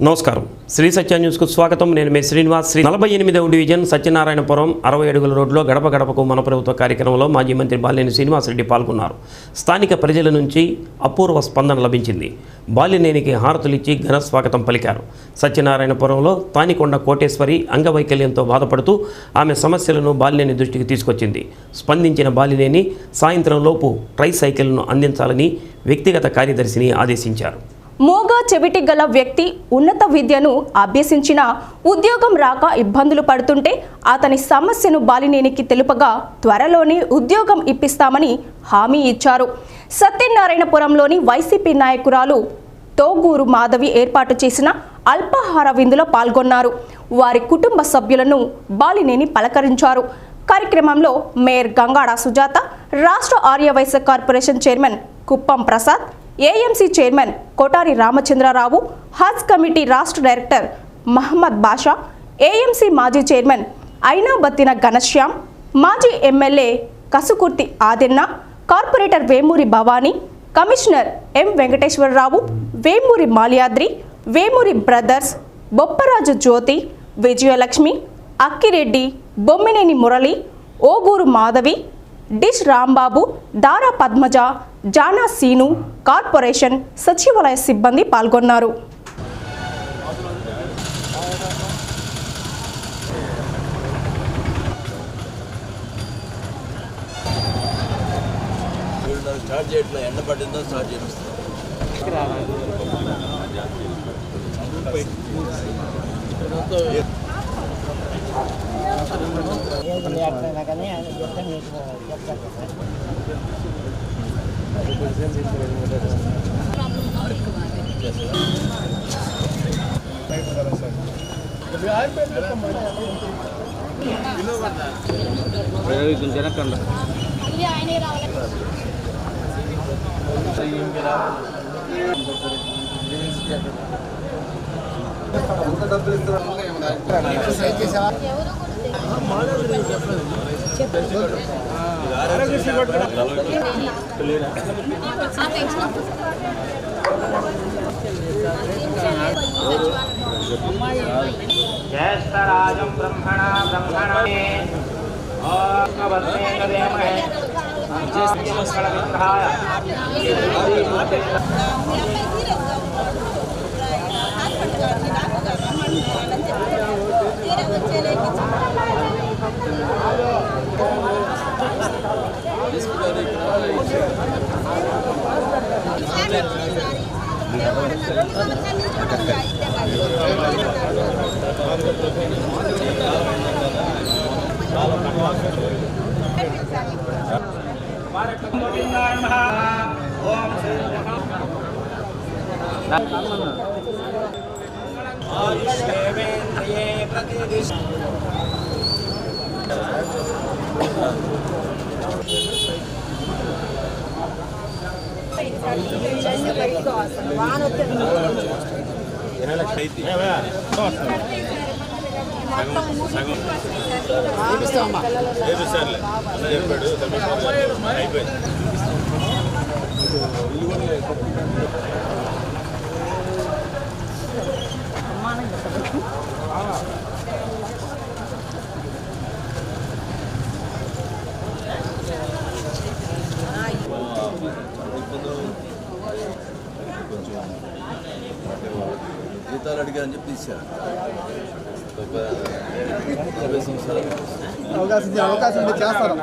నమస్కారం శ్రీ సత్య న్యూస్కు స్వాగతం. నేను మీ శ్రీనివాస్. 48వ డివిజన్ సత్యనారాయణపురం 60 అడుగుల రోడ్లో గడప గడపకు మన ప్రభుత్వ కార్యక్రమంలో మాజీ మంత్రి బాలినేని శ్రీనివాసరెడ్డి పాల్గొన్నారు. స్థానిక ప్రజల నుంచి అపూర్వ స్పందన లభించింది. బాలినేనికి హారతులిచ్చి ఘన స్వాగతం పలికారు. సత్యనారాయణపురంలో తానికొండ కోటేశ్వరి అంగవైకల్యంతో బాధపడుతూ ఆమె సమస్యలను బాలినేని దృష్టికి తీసుకొచ్చింది. స్పందించిన బాలినేని సాయంత్రం లోపు ట్రైసైకిల్ను అందించాలని వ్యక్తిగత కార్యదర్శిని ఆదేశించారు. మూగ చెవిటి గల వ్యక్తి ఉన్నత విద్యను అభ్యసించిన ఉద్యోగం రాక ఇబ్బందులు పడుతుంటే అతని సమస్యను బాలినేనికి తెలుపగా త్వరలోనే ఉద్యోగం ఇప్పిస్తామని హామీ ఇచ్చారు. సత్యనారాయణపురంలోని వైసీపీ నాయకురాలు తోగూరు మాధవి ఏర్పాటు చేసిన అల్పాహార విందులో పాల్గొన్నారు. వారి కుటుంబ సభ్యులను బాలినేని పలకరించారు. కార్యక్రమంలో మేయర్ గంగాడ సుజాత, రాష్ట్ర Aryavaishya corporation chairman Kuppam Prasad, AMC chairman Kotari Ramachandrarao, Haj committee రాష్ట్ర డైరెక్టర్ మహమ్మద్ బాషా, ఏఎంసీ మాజీ చైర్మన్ అయినాబత్తిన ఘనశ్యామ్, మాజీ MLA Kasukurthi Adinna, corporator Vemuri Bhavani, commissioner M Venkateswararao, Vemuri Malyadri, Vemuri brothers, Bopparaju Jyothi, Vijayalakshmi, Akkireddy, Bommineni Murali, Oguru Madhavi, dish Rambabu, Dara Padmaja, జానా సీను, కార్పొరేషన్ సచివాలయ సిబ్బంది పాల్గొన్నారు. ज्येष्ठराजं ब्रह्मणा ब्रह्मणे ओमवस्मे कदेमहे मंगलविग्रहाय జీతాలు అడిగారని చెప్పి తీశారు. అవకాశం చేస్తారు.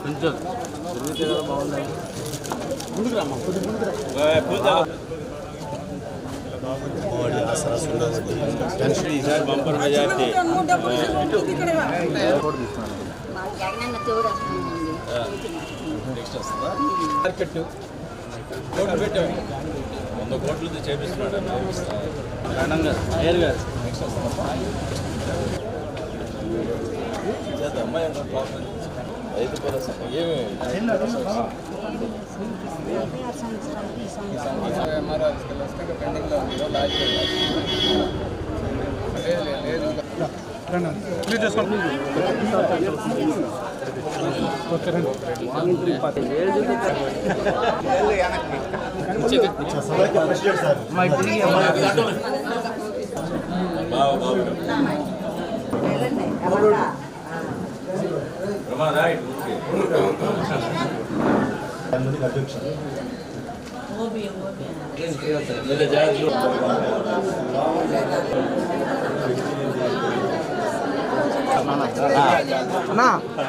కొంచెం తిరిగితే కదా బాగుంది. బంపర్ మెజార్టీ నెక్స్ట్ వస్తుందా? మార్కెట్ 100 కోట్లతో చేపిస్తున్నాడు అమ్మాయి రైతు భరోసా ఏమి పెండింగ్లో లేదు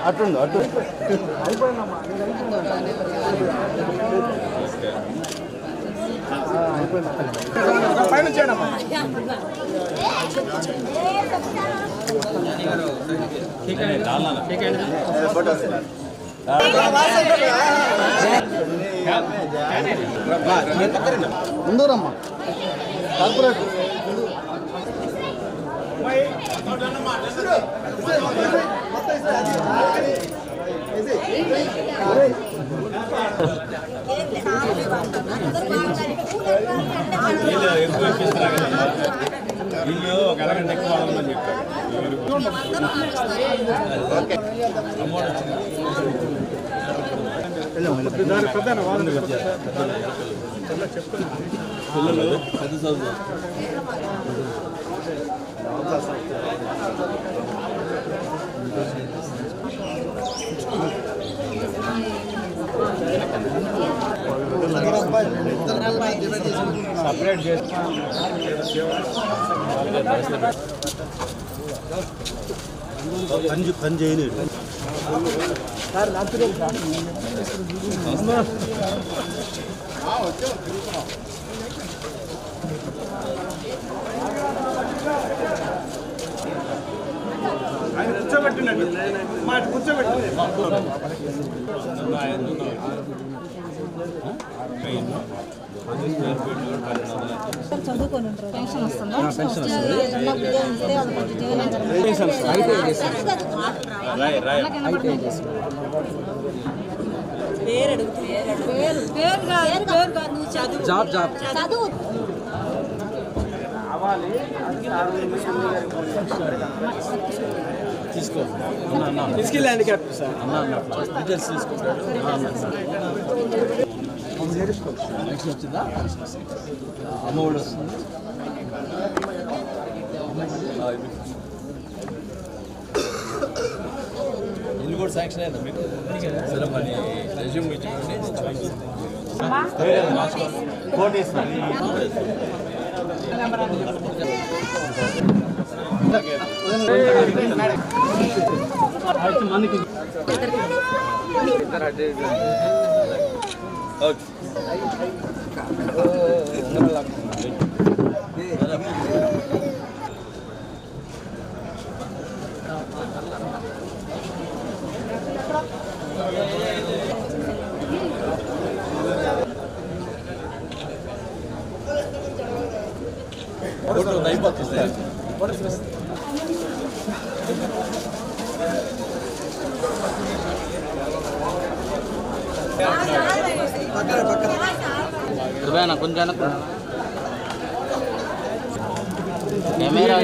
అట్టుండు అటు ముందూరమ్మా కార్పొరేట్ ఎక్కువ ఇప్పిస్తున్నా కదా వీళ్ళు ఒక అరగంట ఎక్కువ వాడమని చెప్పారు. పిల్లలు పెద్ద చదువు సపరేట్ చేసి పని చేయలేదు కూర్చోబెట్టినట్టు కూర్చోబెట్టి చదువుకొని ఉంటారు పెన్షన్ వస్తుందా ఏదన్నా ఉద్యోగం ఇస్తే వాళ్ళు కొంచెం పేరు కాదు నువ్వు చదువు చదువు ఫిజికల్ హ్యాండిక్యాప్ సార్ డీటెయిల్స్ తీసుకుంటాడు నెక్స్ట్ వచ్చిందా అమ్మఒడి వస్తుంది ఇల్లు కూడా శాంక్షన్ అయిందా మీకు సరే మరి రెజ్యూమ్ ఇచ్చి కోటి మనకి అయిపోతుంది కొంచెం camera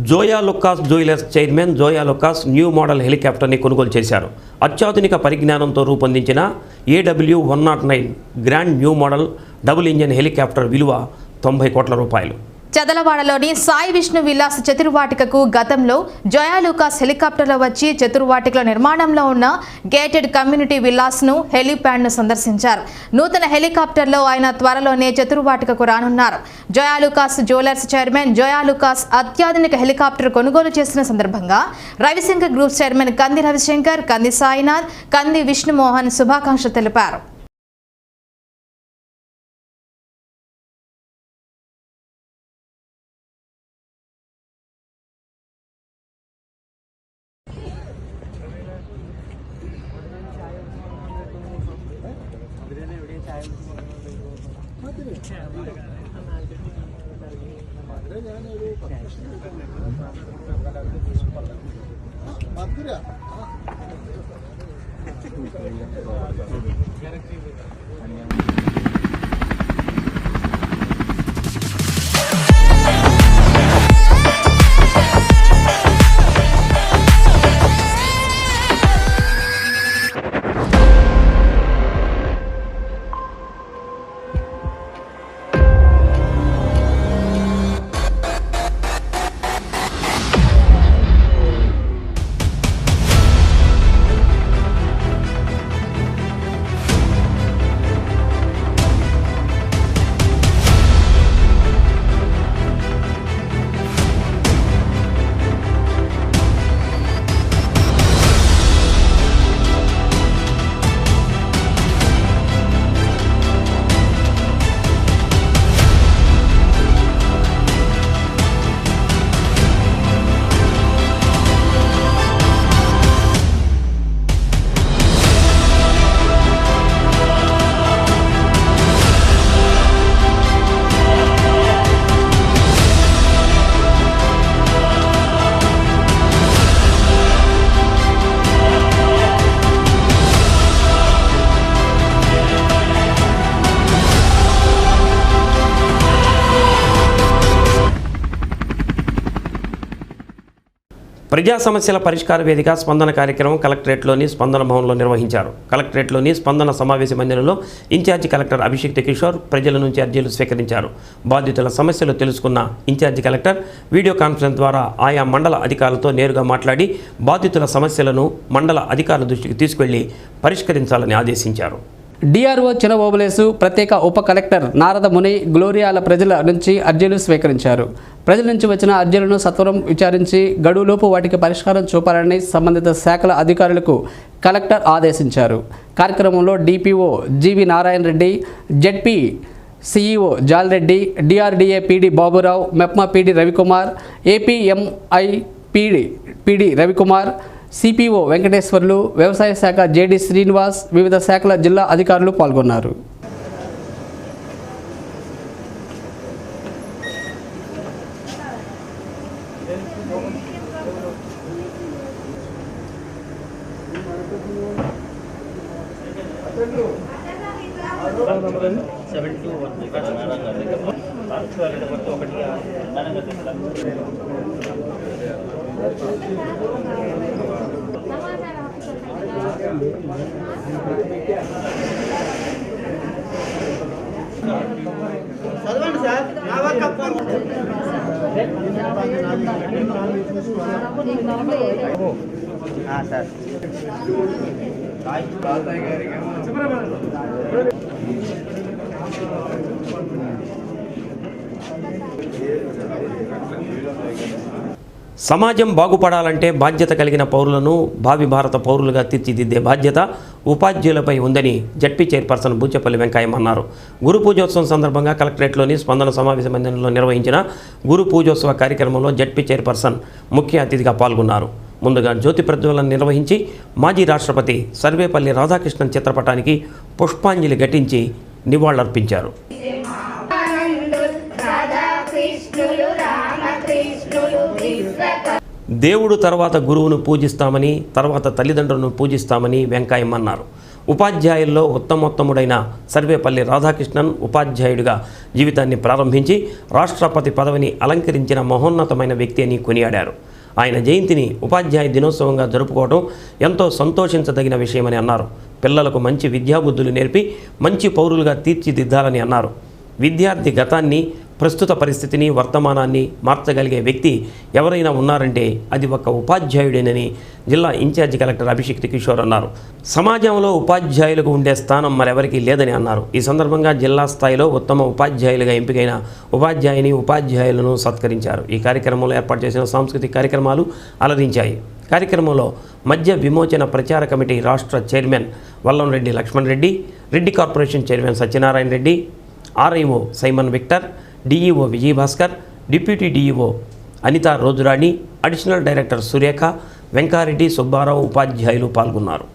Joyalukkas jewellers chairman Joyalukkas new model హెలికాప్టర్ని కొనుగోలు చేశారు. అత్యాధునిక పరిజ్ఞానంతో రూపొందించిన AW109 grand new model double engine helicopter విలువ 90 కోట్ల రూపాయలు. చదలవాడలోని సాయి విష్ణు విలాస్ చతుర్వాటికకు గతంలో జోయా లుకాస్ హెలికాప్టర్లో వచ్చి చతుర్వాటికలో నిర్మాణంలో ఉన్న గేటెడ్ కమ్యూనిటీ విలాస్ను హెలిప్యాడ్ను సందర్శించారు. నూతన హెలికాప్టర్లో ఆయన త్వరలోనే చతుర్వాటికకు రానున్నారు. జోయా లుకాస్ జ్యువెలర్స్ చైర్మన్ జోయా లుకాస్ అత్యాధునిక హెలికాప్టర్ కొనుగోలు చేసిన సందర్భంగా రవిశంకర్ గ్రూప్ చైర్మన్ కంది రవిశంకర్, కంది సాయినాథ్, కంది విష్ణుమోహన్ శుభాకాంక్షలు తెలిపారు. ప్రజా సమస్యల పరిష్కార వేదిక స్పందన కార్యక్రమం కలెక్టరేట్లోని స్పందన భవన్లో నిర్వహించారు. కలెక్టరేట్లోని స్పందన సమావేశ మందిరంలో ఇన్ఛార్జి కలెక్టర్ అభిషిక్త్ కిషోర్ ప్రజల నుంచి అర్జీలు స్వీకరించారు. బాధితుల సమస్యలు తెలుసుకున్న ఇన్ఛార్జి కలెక్టర్ వీడియో కాన్ఫరెన్స్ ద్వారా ఆయా మండల అధికారులతో నేరుగా మాట్లాడి బాధితుల సమస్యలను మండల అధికారుల దృష్టికి తీసుకెళ్లి పరిష్కరించాలని ఆదేశించారు. డిఆర్ఓ చిన్న ఓబులేసు, ప్రత్యేక ఉప కలెక్టర్ నారద ముని, గ్లోరియాల ప్రజల నుంచి అర్జీలు స్వీకరించారు. ప్రజల నుంచి వచ్చిన అర్జీలను సత్వరం విచారించి గడువులోపు వాటికి పరిష్కారం చూపాలని సంబంధిత శాఖల అధికారులకు కలెక్టర్ ఆదేశించారు. కార్యక్రమంలో DPO G V Narayana Reddy, ZP CEO Jalreddy, DRDA PD Baburao, MEPMA PD Ravikumar, APMI PD Ravikumar, CPO Venkateswarlu, వ్యవసాయ శాఖ జేడి శ్రీనివాస్, వివిధ శాఖల జిల్లా అధికారులు పాల్గొన్నారు. సమాజం బాగుపడాలంటే బాధ్యత కలిగిన పౌరులను భావి భారత పౌరులుగా తీర్చిదిద్దే బాధ్యత ఉపాధ్యాయులపై ఉందని జడ్పీ చైర్పర్సన్ బూచపల్లి వెంకయ్య అన్నారు. గురు పూజోత్సవం సందర్భంగా కలెక్టరేట్లోని స్పందన సమావేశ మందిరంలో నిర్వహించిన గురు పూజోత్సవ కార్యక్రమంలో జడ్పీ చైర్పర్సన్ ముఖ్య అతిథిగా పాల్గొన్నారు. ముందుగా జ్యోతి ప్రజ్వలన నిర్వహించి మాజీ రాష్ట్రపతి సర్వేపల్లి రాధాకృష్ణన్ చిత్రపటానికి పుష్పాంజలి ఘటించి నివాళులర్పించారు. దేవుడు తర్వాత గురువును పూజిస్తామని, తర్వాత తల్లిదండ్రులను పూజిస్తామని వెంకయ్య అన్నారు. ఉపాధ్యాయుల్లో ఉత్తమోత్తముడైన సర్వేపల్లి రాధాకృష్ణన్ ఉపాధ్యాయుడిగా జీవితాన్ని ప్రారంభించి రాష్ట్రపతి పదవిని అలంకరించిన మహోన్నతమైన వ్యక్తి అని కొనియాడారు. ఆయన జయంతిని ఉపాధ్యాయ దినోత్సవంగా జరుపుకోవడం ఎంతో సంతోషించదగిన విషయమని అన్నారు. పిల్లలకు మంచి విద్యాబుద్ధులు నేర్పి మంచి పౌరులుగా తీర్చిదిద్దాలని అన్నారు. విద్యార్థి గతాన్ని, ప్రస్తుత పరిస్థితిని, వర్తమానాన్ని మార్చగలిగే వ్యక్తి ఎవరైనా ఉన్నారంటే అది ఒక ఉపాధ్యాయుడేనని జిల్లా ఇన్ఛార్జి కలెక్టర్ అభిషిక్త్ కిషోర్ అన్నారు. సమాజంలో ఉపాధ్యాయులకు ఉండే స్థానం మరెవరికీ లేదని అన్నారు. ఈ సందర్భంగా జిల్లా స్థాయిలో ఉత్తమ ఉపాధ్యాయులుగా ఎంపికైన ఉపాధ్యాయులను సత్కరించారు. ఈ కార్యక్రమంలో ఏర్పాటు చేసిన సాంస్కృతిక కార్యక్రమాలు అలరించాయి. కార్యక్రమంలో మద్య విమోచన ప్రచార కమిటీ రాష్ట్ర chairman Vallamreddy Laxman Reddy, Reddy corporation chairman Satyanarayana Reddy, RIO Simon Victor, DEO Vijayabhaskar, deputy DEO Anitha Rojurani, additional director Surekha, Venkareddy, Subbarao ఉపాధ్యాయులు పాల్గొన్నారు.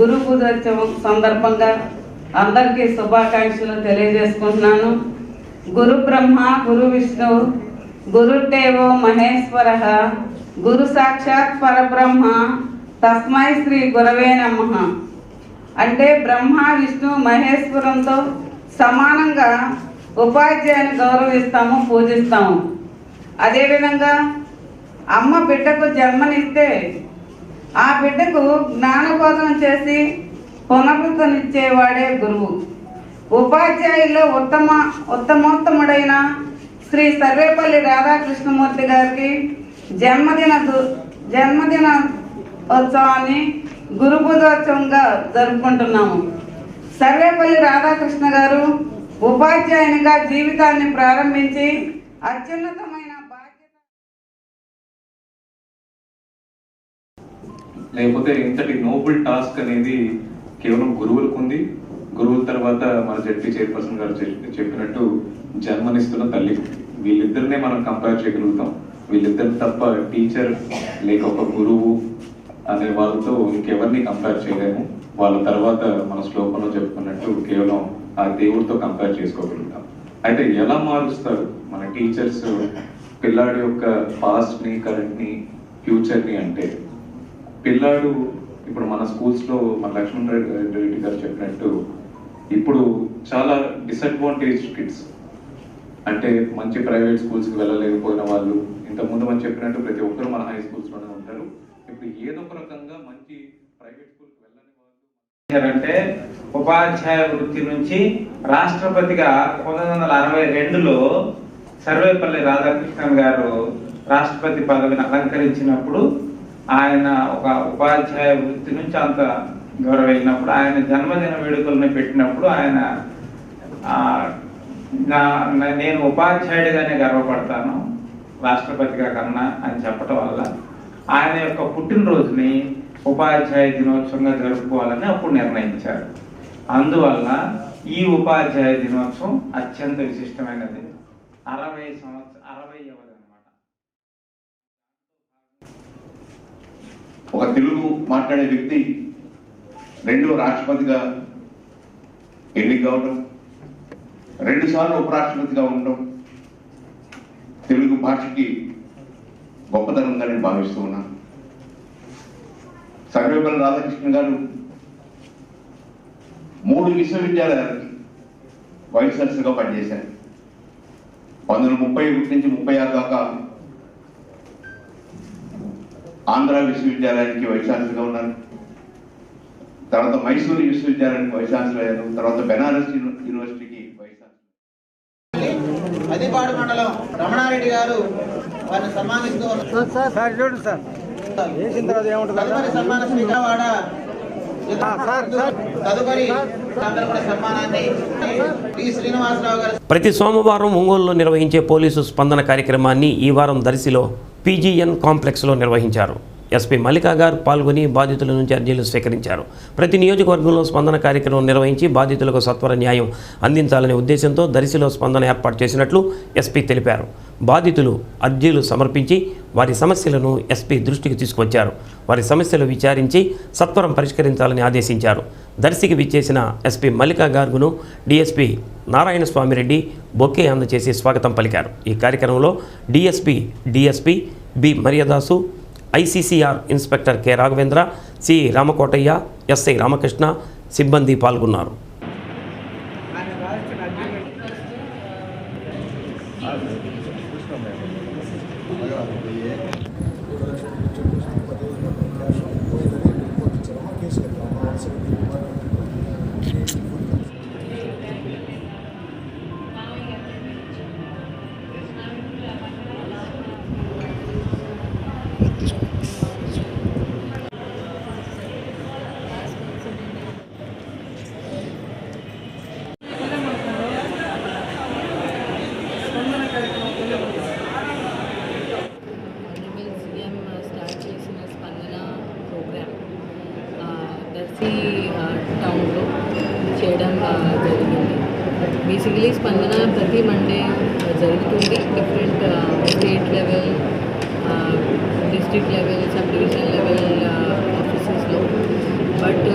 గురు పూజోత్సవం సందర్భంగా అందరికీ శుభాకాంక్షలు తెలియజేసుకుంటున్నాను. గురు బ్రహ్మ గురు విష్ణు గురుదేవో మహేశ్వరః గురు సాక్షాత్ పరబ్రహ్మ తస్మై శ్రీ గురవే నమః. అంటే బ్రహ్మ విష్ణు మహేశ్వరంతో సమానంగా ఉపాధ్యాయుని గౌరవిస్తాము, పూజిస్తాము. అదేవిధంగా అమ్మ బిడ్డకు జన్మనిస్తే ఆ బిడ్డకు జ్ఞానబోధన చేసి పునరుద్ధరించేవాడే గురువు. ఉపాధ్యాయుల్లో ఉత్తమోత్తముడైన శ్రీ సర్వేపల్లి రాధాకృష్ణమూర్తి గారికి జన్మదిన ఉత్సవాన్ని గురు పూజోత్సవంగా జరుపుకుంటున్నాము. సర్వేపల్లి రాధాకృష్ణ గారు ఉపాధ్యాయునిగా జీవితాన్ని ప్రారంభించి అత్యున్నతమైన బాధ్యత లేకపోతే ఇంతటి నోబుల్ టాస్క్ అనేది కేవలం గురువులకు ఉంది. గురువుల తర్వాత మన జడ్పీ చైర్పర్సన్ గారు చెప్పినట్టు జన్మనిస్తున్న తల్లి, వీళ్ళిద్దరినే మనం కంపేర్ చేయగలుగుతాం. వీళ్ళిద్దరు తప్ప టీచర్ లేక ఒక గురువు అనే వాళ్ళతో ఇంకెవరిని కంపేర్ చేయలేము. వాళ్ళ తర్వాత మన శ్లోకంలో చెప్పుకున్నట్టు కేవలం ఆ దేవుడితో కంపేర్ చేసుకోగలుగుతాం. అయితే ఎలా మారుస్తారు మన టీచర్స్ పిల్లాడి యొక్క పాస్ట్ ని, కరెంట్ ని, ఫ్యూచర్ ని? అంటే పిల్లాడు ఇప్పుడు మన స్కూల్స్లో మన లక్ష్మణ్ రెడ్డి గారు చెప్పినట్టు ఇప్పుడు చాలా డిసడ్వాంటేజ్ కిడ్స్, అంటే మంచి ప్రైవేట్ స్కూల్స్కి వెళ్ళలేకపోయిన వాళ్ళు, ఇంతకుముందు మనం చెప్పినట్టు ప్రతి ఒక్కరు మన హై స్కూల్స్లోనే ఉంటారు. ఇప్పుడు ఏదో ఒక రకంగా మంచి ప్రైవేట్ స్కూల్కి వెళ్ళని వాళ్ళు అంటే ఉపాధ్యాయ వృత్తి నుంచి రాష్ట్రపతిగా 1962లో సర్వేపల్లి రాధాకృష్ణన్ గారు రాష్ట్రపతి పదవిని అలంకరించినప్పుడు ఆయన ఒక ఉపాధ్యాయ వృత్తి నుంచి అంత గౌరవించినప్పుడు ఆయన జన్మదిన వేడుకలను పెట్టినప్పుడు ఆయన నేను ఉపాధ్యాయుడిగానే గర్వపడతాను రాష్ట్రపతిగా కన్నా అని చెప్పటం వల్ల ఆయన యొక్క పుట్టినరోజుని ఉపాధ్యాయ దినోత్సవంగా జరుపుకోవాలని అప్పుడు నిర్ణయించారు. అందువల్ల ఈ ఉపాధ్యాయ దినోత్సవం అత్యంత విశిష్టమైనది. 60 అన్నమాట. ఒక తెలుగు మాట్లాడే వ్యక్తి రెండో రాష్ట్రపతిగా ఎన్నిక కావడం, 2 సార్లు ఉపరాష్ట్రపతిగా ఉండడం తెలుగు భాషకి గొప్పతనంగా నేను భావిస్తూ ఉన్నాను. సర్వేపల్లి రాధాకృష్ణ గారు 3 విశ్వవిద్యాలయాలకి వైస్ ఛాన్సలర్గా పనిచేశారు. 1931 నుంచి 36 దాకా ఆంధ్ర విశ్వవిద్యాలయానికి వైస్ ఛాన్సలర్గా ఉన్నారు. తర్వాత మైసూరు విశ్వవిద్యాలయానికి వైస్ ఛాన్సలర్ అయ్యారు. తర్వాత బెనారస్ యూనివర్సిటీకి వైస్ ఛాన్సలర్. మదిపాడు మండలం రమణారెడ్డి గారు వారిని సన్మానిస్తూ తదుపరి సన్మాన శ్రీకావాడ తదుపరి సన్మానాన్ని టి శ్రీనివాసరావు గారు. ప్రతి సోమవారం ఒంగోలులో నిర్వహించే పోలీసు స్పందన కార్యక్రమాన్ని ఈ వారం దర్శిలో పీజీఎన్ కాంప్లెక్స్లో నిర్వహించారు. ఎస్పీ మల్లికా గారు పాల్గొని బాధితుల నుంచి అర్జీలు స్వీకరించారు. ప్రతి నియోజకవర్గంలో స్పందన కార్యక్రమం నిర్వహించి బాధితులకు సత్వర న్యాయం అందించాలనే ఉద్దేశంతో దర్శిలో స్పందన ఏర్పాటు చేసినట్లు ఎస్పీ తెలిపారు. బాధితులు అర్జీలు సమర్పించి వారి సమస్యలను ఎస్పీ దృష్టికి తీసుకొచ్చారు. వారి సమస్యలు విచారించి సత్వరం పరిష్కరించాలని ఆదేశించారు. దర్శికి విచ్చేసిన ఎస్పీ మల్లికా గార్గును డీఎస్పీ నారాయణ స్వామిరెడ్డి బొకే అందచేసి స్వాగతం పలికారు. ఈ కార్యక్రమంలో DSP B Maryadasu, ICCR inspector K Raghavendra, C Ramakotaiah, SI Ramakrishna సిబ్బంది పాల్గొన్నారు. టౌన్లో చేయడం జరిగింది. బేసికలీ స్పందన ప్రతి మండే జరుగుతుంది. Different state level, district level, sub division level ఆఫీసెస్లో but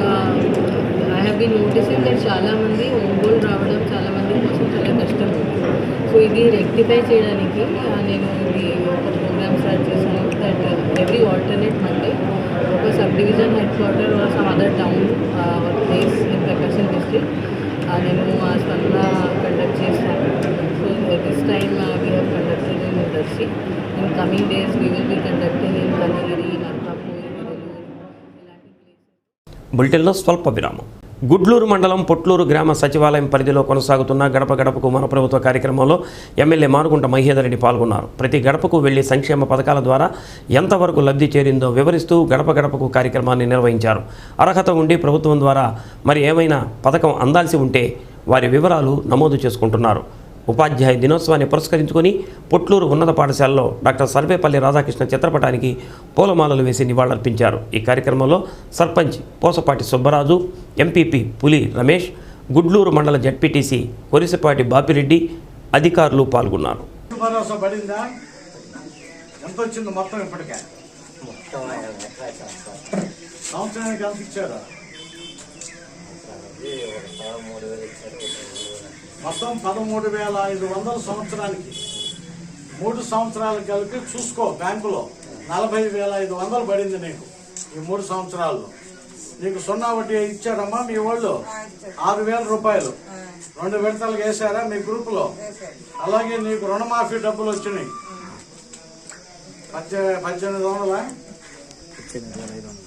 I have been noticing that చాలామంది ఒంగోలు రావడం చాలామంది కోసం చాలా కష్టం ఉంది. సో ఇది రెక్టిఫై చేయడానికి నేను ఇది ఒక ప్రోగ్రామ్ స్టార్ట్ చేశాను దట్ ఎవ్రీ ఆల్టర్నేట్ మండే ఒక sub division headquarter or some other town place in Prakasam district నేను స్పందన కండక్ట్ చేస్తాను. So this time we have conducted in Darsi. In coming days we will be conducting in Kanigiri, Narkapur, ఇలాంటి places. బులెటిన్లో స్వల్ప విరామం. గుడ్లూరు మండలం పొట్లూరు గ్రామ సచివాలయం పరిధిలో కొనసాగుతున్న గడప గడపకు మన ప్రభుత్వ కార్యక్రమంలో ఎమ్మెల్యే మానుకుంట మహేందర్ రెడ్డి పాల్గొన్నారు. ప్రతి గడపకు వెళ్లి సంక్షేమ పథకాల ద్వారా ఎంతవరకు లబ్ధి చేరిందో వివరిస్తూ గడప గడపకు కార్యక్రమాన్ని నిర్వహించారు. అర్హత ఉండి ప్రభుత్వం ద్వారా మరి ఏమైనా పథకం అందాల్సి ఉంటే వారి వివరాలు నమోదు చేసుకుంటున్నారు. ఉపాధ్యాయ దినోత్సవాన్ని పురస్కరించుకొని పొట్లూరు ఉన్నత పాఠశాలలో డాక్టర్ సర్వేపల్లి రాధాకృష్ణ చిత్రపటానికి పూలమాలలు వేసి నివాళులర్పించారు. ఈ కార్యక్రమంలో సర్పంచ్ పోసపాటి సుబ్బరాజు, ఎంపీపీ పులి రమేష్, గుడ్లూరు మండల జడ్పీటీసీ కొరిసిపాటి బాపిరెడ్డి అధికారులు పాల్గొన్నారు. మొత్తం 13,500 సంవత్సరానికి 3 సంవత్సరాలు కలిపి చూసుకో. బ్యాంకులో 40,500 పడింది నీకు ఈ 3 సంవత్సరాల్లో. నీకు సున్నా వడ్డీ ఇచ్చారమ్మా మీ వాళ్ళు 6,000 రూపాయలు 2 విడతలు వేసారా మీ గ్రూపులో. అలాగే నీకు రుణమాఫీ డబ్బులు వచ్చినాయి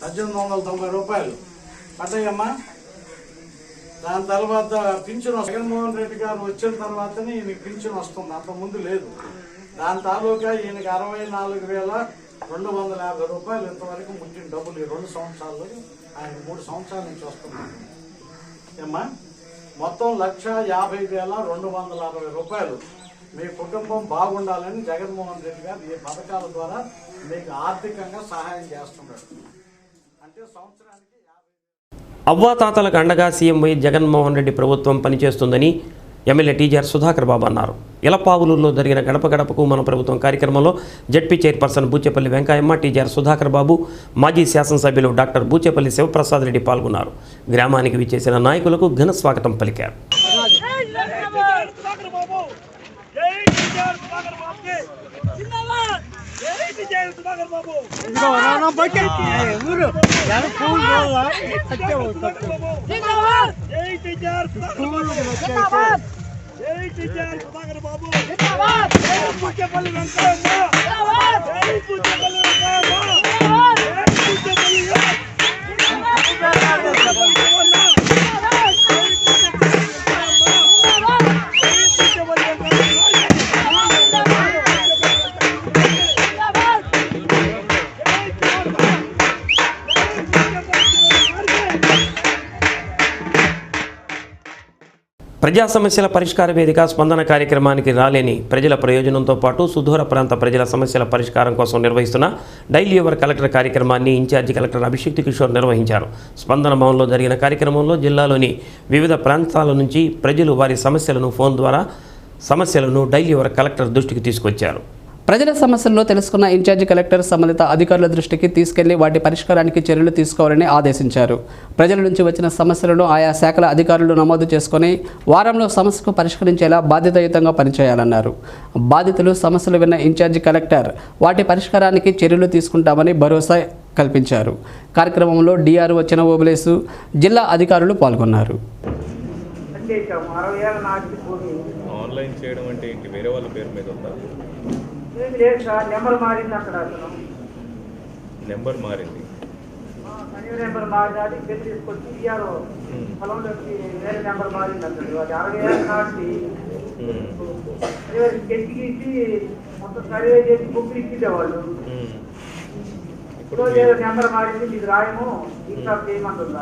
1890 రూపాయలు పడ్డాయమ్మా. దాని తర్వాత పింఛన్ జగన్మోహన్ రెడ్డి గారు వచ్చిన తర్వాతనే ఈయనకి పింఛన్ వస్తుంది, అంత ముందు లేదు. దాని తాలూకా ఈయనకి 64,250 రూపాయలు ఇంతవరకు ముట్టిన డబ్బులు ఈ 2 సంవత్సరాలు ఆయన 3 సంవత్సరాల నుంచి వస్తున్నాయి ఏమ్మా. మొత్తం 1,50,260 రూపాయలు మీ కుటుంబం బాగుండాలని జగన్మోహన్ రెడ్డి గారు ఈ పథకాల ద్వారా మీకు ఆర్థికంగా సహాయం చేస్తున్నాడు. అంటే సంవత్సరానికి అవ్వాతాతలకు అండగా సీఎం వైఎస్ జగన్మోహన్ రెడ్డి ప్రభుత్వం పనిచేస్తుందని ఎమ్మెల్యే టీజీఆర్ సుధాకర్ బాబు అన్నారు. ఇలపావులూరులో జరిగిన గడప గడపకు మన ప్రభుత్వం కార్యక్రమంలో ZP chairperson Buchepalli Venkayamma, TGR Sudhakar Babu, మాజీ శాసనసభ్యులు డాక్టర్ బూచేపల్లి శివప్రసాద్ రెడ్డి పాల్గొన్నారు. గ్రామానికి విచ్చేసిన నాయకులకు ఘన స్వాగతం పలికారు. ప్రజా సమస్యల పరిష్కార వేదిక స్పందన కార్యక్రమానికి రాలేని ప్రజల ప్రయోజనంతో పాటు సుదూర ప్రాంత ప్రజల సమస్యల పరిష్కారం కోసం నిర్వహిస్తున్న డైల్ యువర్ కలెక్టర్ కార్యక్రమాన్ని ఇన్ఛార్జి కలెక్టర్ అభిషేక్ కిషోర్ నిర్వహించారు. స్పందన భవన్లో జరిగిన కార్యక్రమంలో జిల్లాలోని వివిధ ప్రాంతాల నుంచి ప్రజలు వారి సమస్యలను ఫోన్ ద్వారా సమస్యలను డైల్ యువర్ కలెక్టర్ దృష్టికి తీసుకొచ్చారు. ప్రజల సమస్యలను తెలుసుకున్న ఇన్ఛార్జి కలెక్టర్ సంబంధిత అధికారుల దృష్టికి తీసుకెళ్లి వాటి పరిష్కారానికి చర్యలు తీసుకోవాలని ఆదేశించారు. ప్రజల నుంచి వచ్చిన సమస్యలను ఆయా శాఖల అధికారులు నమోదు చేసుకుని వారంలో సమస్యకు పరిష్కరించేలా బాధ్యతాయుతంగా పనిచేయాలన్నారు. బాధితులు సమస్యలు విన్న ఇన్ఛార్జి కలెక్టర్ వాటి పరిష్కారానికి చర్యలు తీసుకుంటామని భరోసా కల్పించారు. కార్యక్రమంలో డిఆర్ఓ చినఓబులేసు, జిల్లా అధికారులు పాల్గొన్నారు. ఆన్లైన్ చేయడం అంటే ఏంటి? వేరే వాళ్ళ పేరు మీద ఉందా? లేదు సార్, నెంబర్ మారింది. అక్కడ నెంబర్ మారింది, నెంబర్ మారింది. అది పెళ్లి తీసుకొచ్చి ఇయ్యారు పొలంలోకి వేరే నెంబర్ మారింది. అసలు 60 ఏళ్ళ నాటి స్కెచ్ గీసి మొత్తం సర్వే చేసి బుక్ ఇచ్చేవాళ్ళు. ఇప్పుడు నెంబర్ మారింది, ఇది రాయము ఇంకా చేయమంటుందా?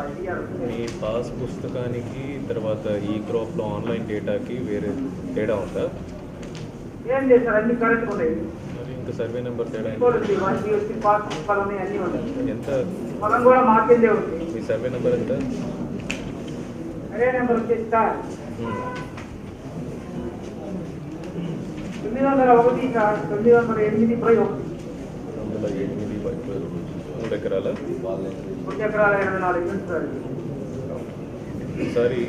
మీ పాస్ పుస్తకానికి తర్వాత ఈ క్రాప్లో ఆన్లైన్ డేటాకి వేరే తేడా ఉందా? ఏం లేదు సార్, అన్ని కరెక్ట్గా ఉన్నాయి. మరి ఇంకా సర్వే నెంబర్ తేడా పొలం అన్నీ ఉన్నాయి. ఎంత? పొలం కూడా మాకెళ్ళే ఉంది. మీ సర్వే నెంబర్ ఎంత? సర్వే నెంబర్ వచ్చేసి సార్ 901 సార్ 908/1. 3 ఎకరాల 3 ఎకరాల 84 యూనిట్స్ సార్. ఈసారి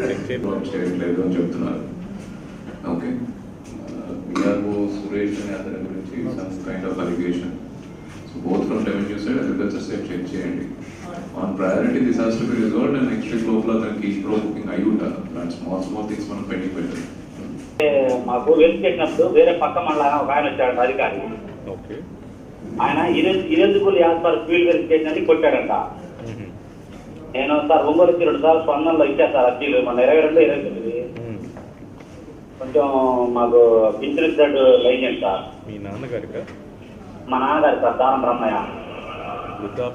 చెక్ చేయట్లేదు అని చెప్తున్నారు. ఓకే, విఆర్ఓ సురేష్ అనే అతని గురించి some kind of allegation. So both from revenue side, agriculture side check చేయండి. On priority this has to be resolved and next week లోపల అతనికి ప్రో బుకింగ్ అయి ఉంటారు. అలాంటి స్మాల్ థింగ్స్ మనం పెండింగ్ పెట్టారు. మాకు వెరిఫికేషనప్పుడు వేరే పక్క మళ్ళీ ఒక ఆయన వచ్చాడు అధికారి. ఓకే, ఆయన ఇరెలిజిబుల్ యాజ్ పర్ ఫీల్డ్ వెరిఫికేషన్ అని కొట్టాడంట. నేను సార్ ఒంగోలు 2 సార్లు స్పందనలో ఇచ్చాను సార్ అర్జీలు, మన 22, 29. కొంచెం మాకు పింఛన్ లైన్ సార్. మీ నాన్నగారికా? మా నాన్నగారు సార్, దానం బ్రహ్మయ్య.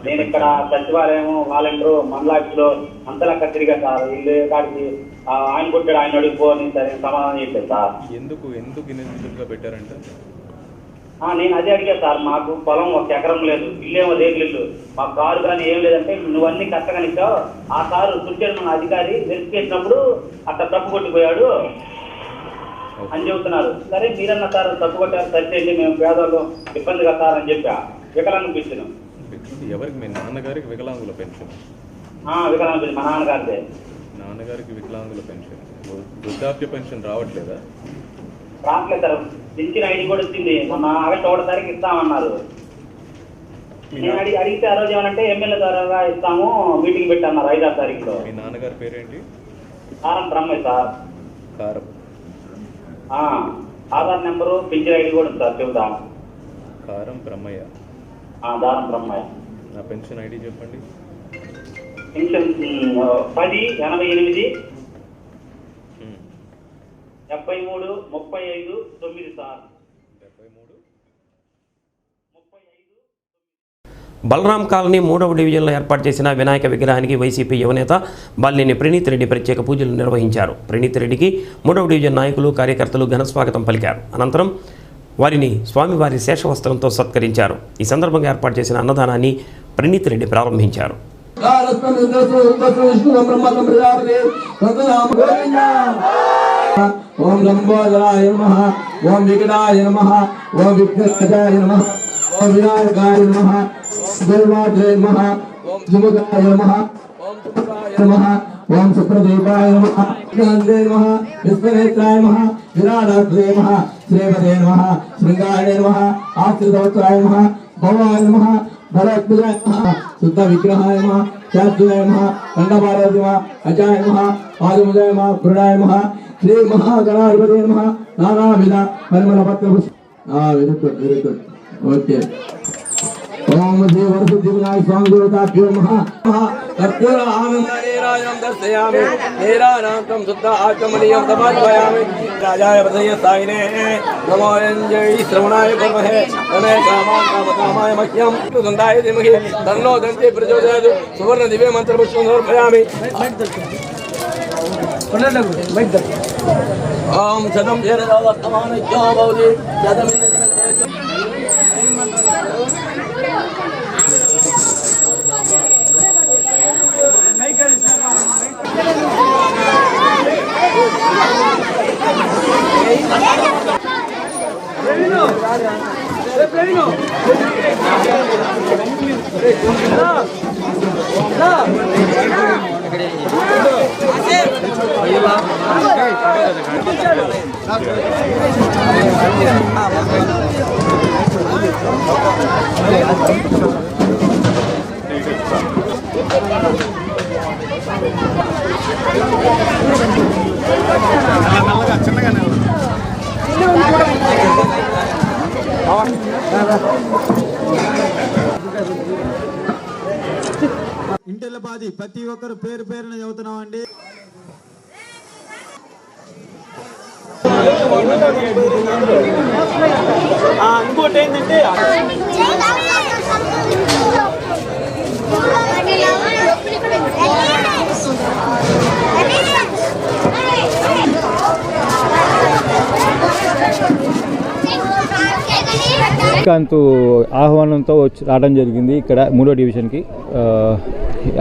నేను ఇక్కడ సచివాలయం వాలంటీర్ మండలాఫీస్లో అంతలక్క తిరిగా సార్. ఇల్లు కాడికి ఆయన కొట్టాడు, ఆయన అడిగిపోని సరే సమాధానం చెప్పారు సార్. ఎందుకు ఇన్ఎలిజిబుల్గా పెట్టారంట? నేను అదే అడిగా సార్. మాకు పొలం 1 ఎకరం లేదు, ఇల్లేమో రేగులు ఇల్లు, మాకు కారు కానీ ఏం లేదంటే నువ్వన్నీ కరెక్ట్గా ఇచ్చావు. ఆ సార్ మన అధికారి వెరిఫికేసినప్పుడు అట్లా తప్పు కొట్టిపోయాడు అని చెబుతున్నారు. సరే మీరన్న సార్ తప్పు కొట్టారు, సరిచేయండి, మేము పేదవాళ్ళు ఇబ్బంది కదా సార్ అని చెప్పా. వికలాంగ పెన్షన్ ఎవరికి? మీ నాన్నగారికి వికలాంగుల పెన్షన్? వికలాంగ పెన్షన్ మా నాన్నగారిదే. నాన్నగారికి వికలాంగుల పెన్షన్, వృద్ధాప్య పెన్షన్ రావట్లేదా? రావట్లేదు సార్. పెన్షన్ ఐడి కూడా వచ్చింది, మొన్న ఆగస్టు 1వ తారీఖు ఇస్తామన్నారు. నేను అడిగితే ఆ రోజు ఏమనంటే ఎమ్మెల్యే ద్వారా ఇస్తాము, మీటింగ్ పెట్టన్నారు 5వ తారీఖులో. మీ నాన్నగారి పేరేంటి? కారం బ్రహ్మయ్య సార్. కారం. ఆధార్ నెంబరు పెన్షన్ ఐడి కూడా ఉంది సార్, చెబుతా. కారం బ్రహ్మయ్య. దానం బ్రహ్మయ్య. నా పెన్షన్ ఐడి చెప్పండి. Pension 1088 73 35 9 sir. 73 35. బలరాం కాలనీ 3వ డివిజన్లో ఏర్పాటు చేసిన వినాయక విగ్రహానికి వైసీపీ యువనేత బాలినేని ప్రణీత్ రెడ్డి ప్రత్యేక పూజలు నిర్వహించారు. ప్రణీత్ రెడ్డికి 3వ డివిజన్ నాయకులు, కార్యకర్తలు ఘన స్వాగతం పలికారు. అనంతరం వారిని స్వామివారి శేషవస్త్రంతో సత్కరించారు. ఈ సందర్భంగా ఏర్పాటు చేసిన అన్నదానాన్ని ప్రణీత్ రెడ్డి ప్రారంభించారు. ఓం లంబోదరాయ నమః, ఓం విఘ్నాయ నమః, ఓం విఘ్నరాజాయ నమః, ఓం వినాయకాయ నమః, దేవాయ నమః, ఓం సుముఖాయ నమః, ఓం సుముఖాయ నమః, ఓం సుప్రదీపాయ నమః, గంధే నమః, విశ్వనేత్రాయ నమః, విరాడాక్షే నమః, శ్రీమతే నమః, శృంగాయ నమః, ఆశ్రితవత్రాయ నమః, భవాయ నమః, భరద్భుజాయ నమః, శుద్ధ విగ్రహాయ నమః, శాస్త్రాయ నమః, ఖండపార్వతి నమః, అజాయ నమః, ఆదిముజాయ నమః, గురుడాయ నమః, శ్రీ మహాగణాధిపతి నమః, నానావిధ పరిమళ పత్ర వెరీ గుడ్ ఓకే. ఓం శ్రీ వరసిద్ధి వినాయక స్వామి దేవతాభ్యో నమః. కర్పూర ఆనందనేరాజం దర్శయామి, నేరానాంతం శుద్ధ ఆచమనీయం సమర్పయామి. రాజాయ వదయ సాయినే నమో రంజై శ్రవణాయ పరమహే నమే కామాయ మహ్యం సుందాయ ధీమహి తన్నో దంతి ప్రచోదయాత్. సువర్ణ దివ్య మంత్రపుష్పం సమర్పయామి. ఓం శతం వర్తమానో భవతి శతం. ఇంటిల్లపాది ప్రతి ఒక్కరు పేరు పేరున చదువుతున్నామండి. ఇంకోటి ఏంటంటే శ్రీకాంత్ ఆహ్వానంతో రావడం జరిగింది. ఇక్కడ 3వ డివిజన్కి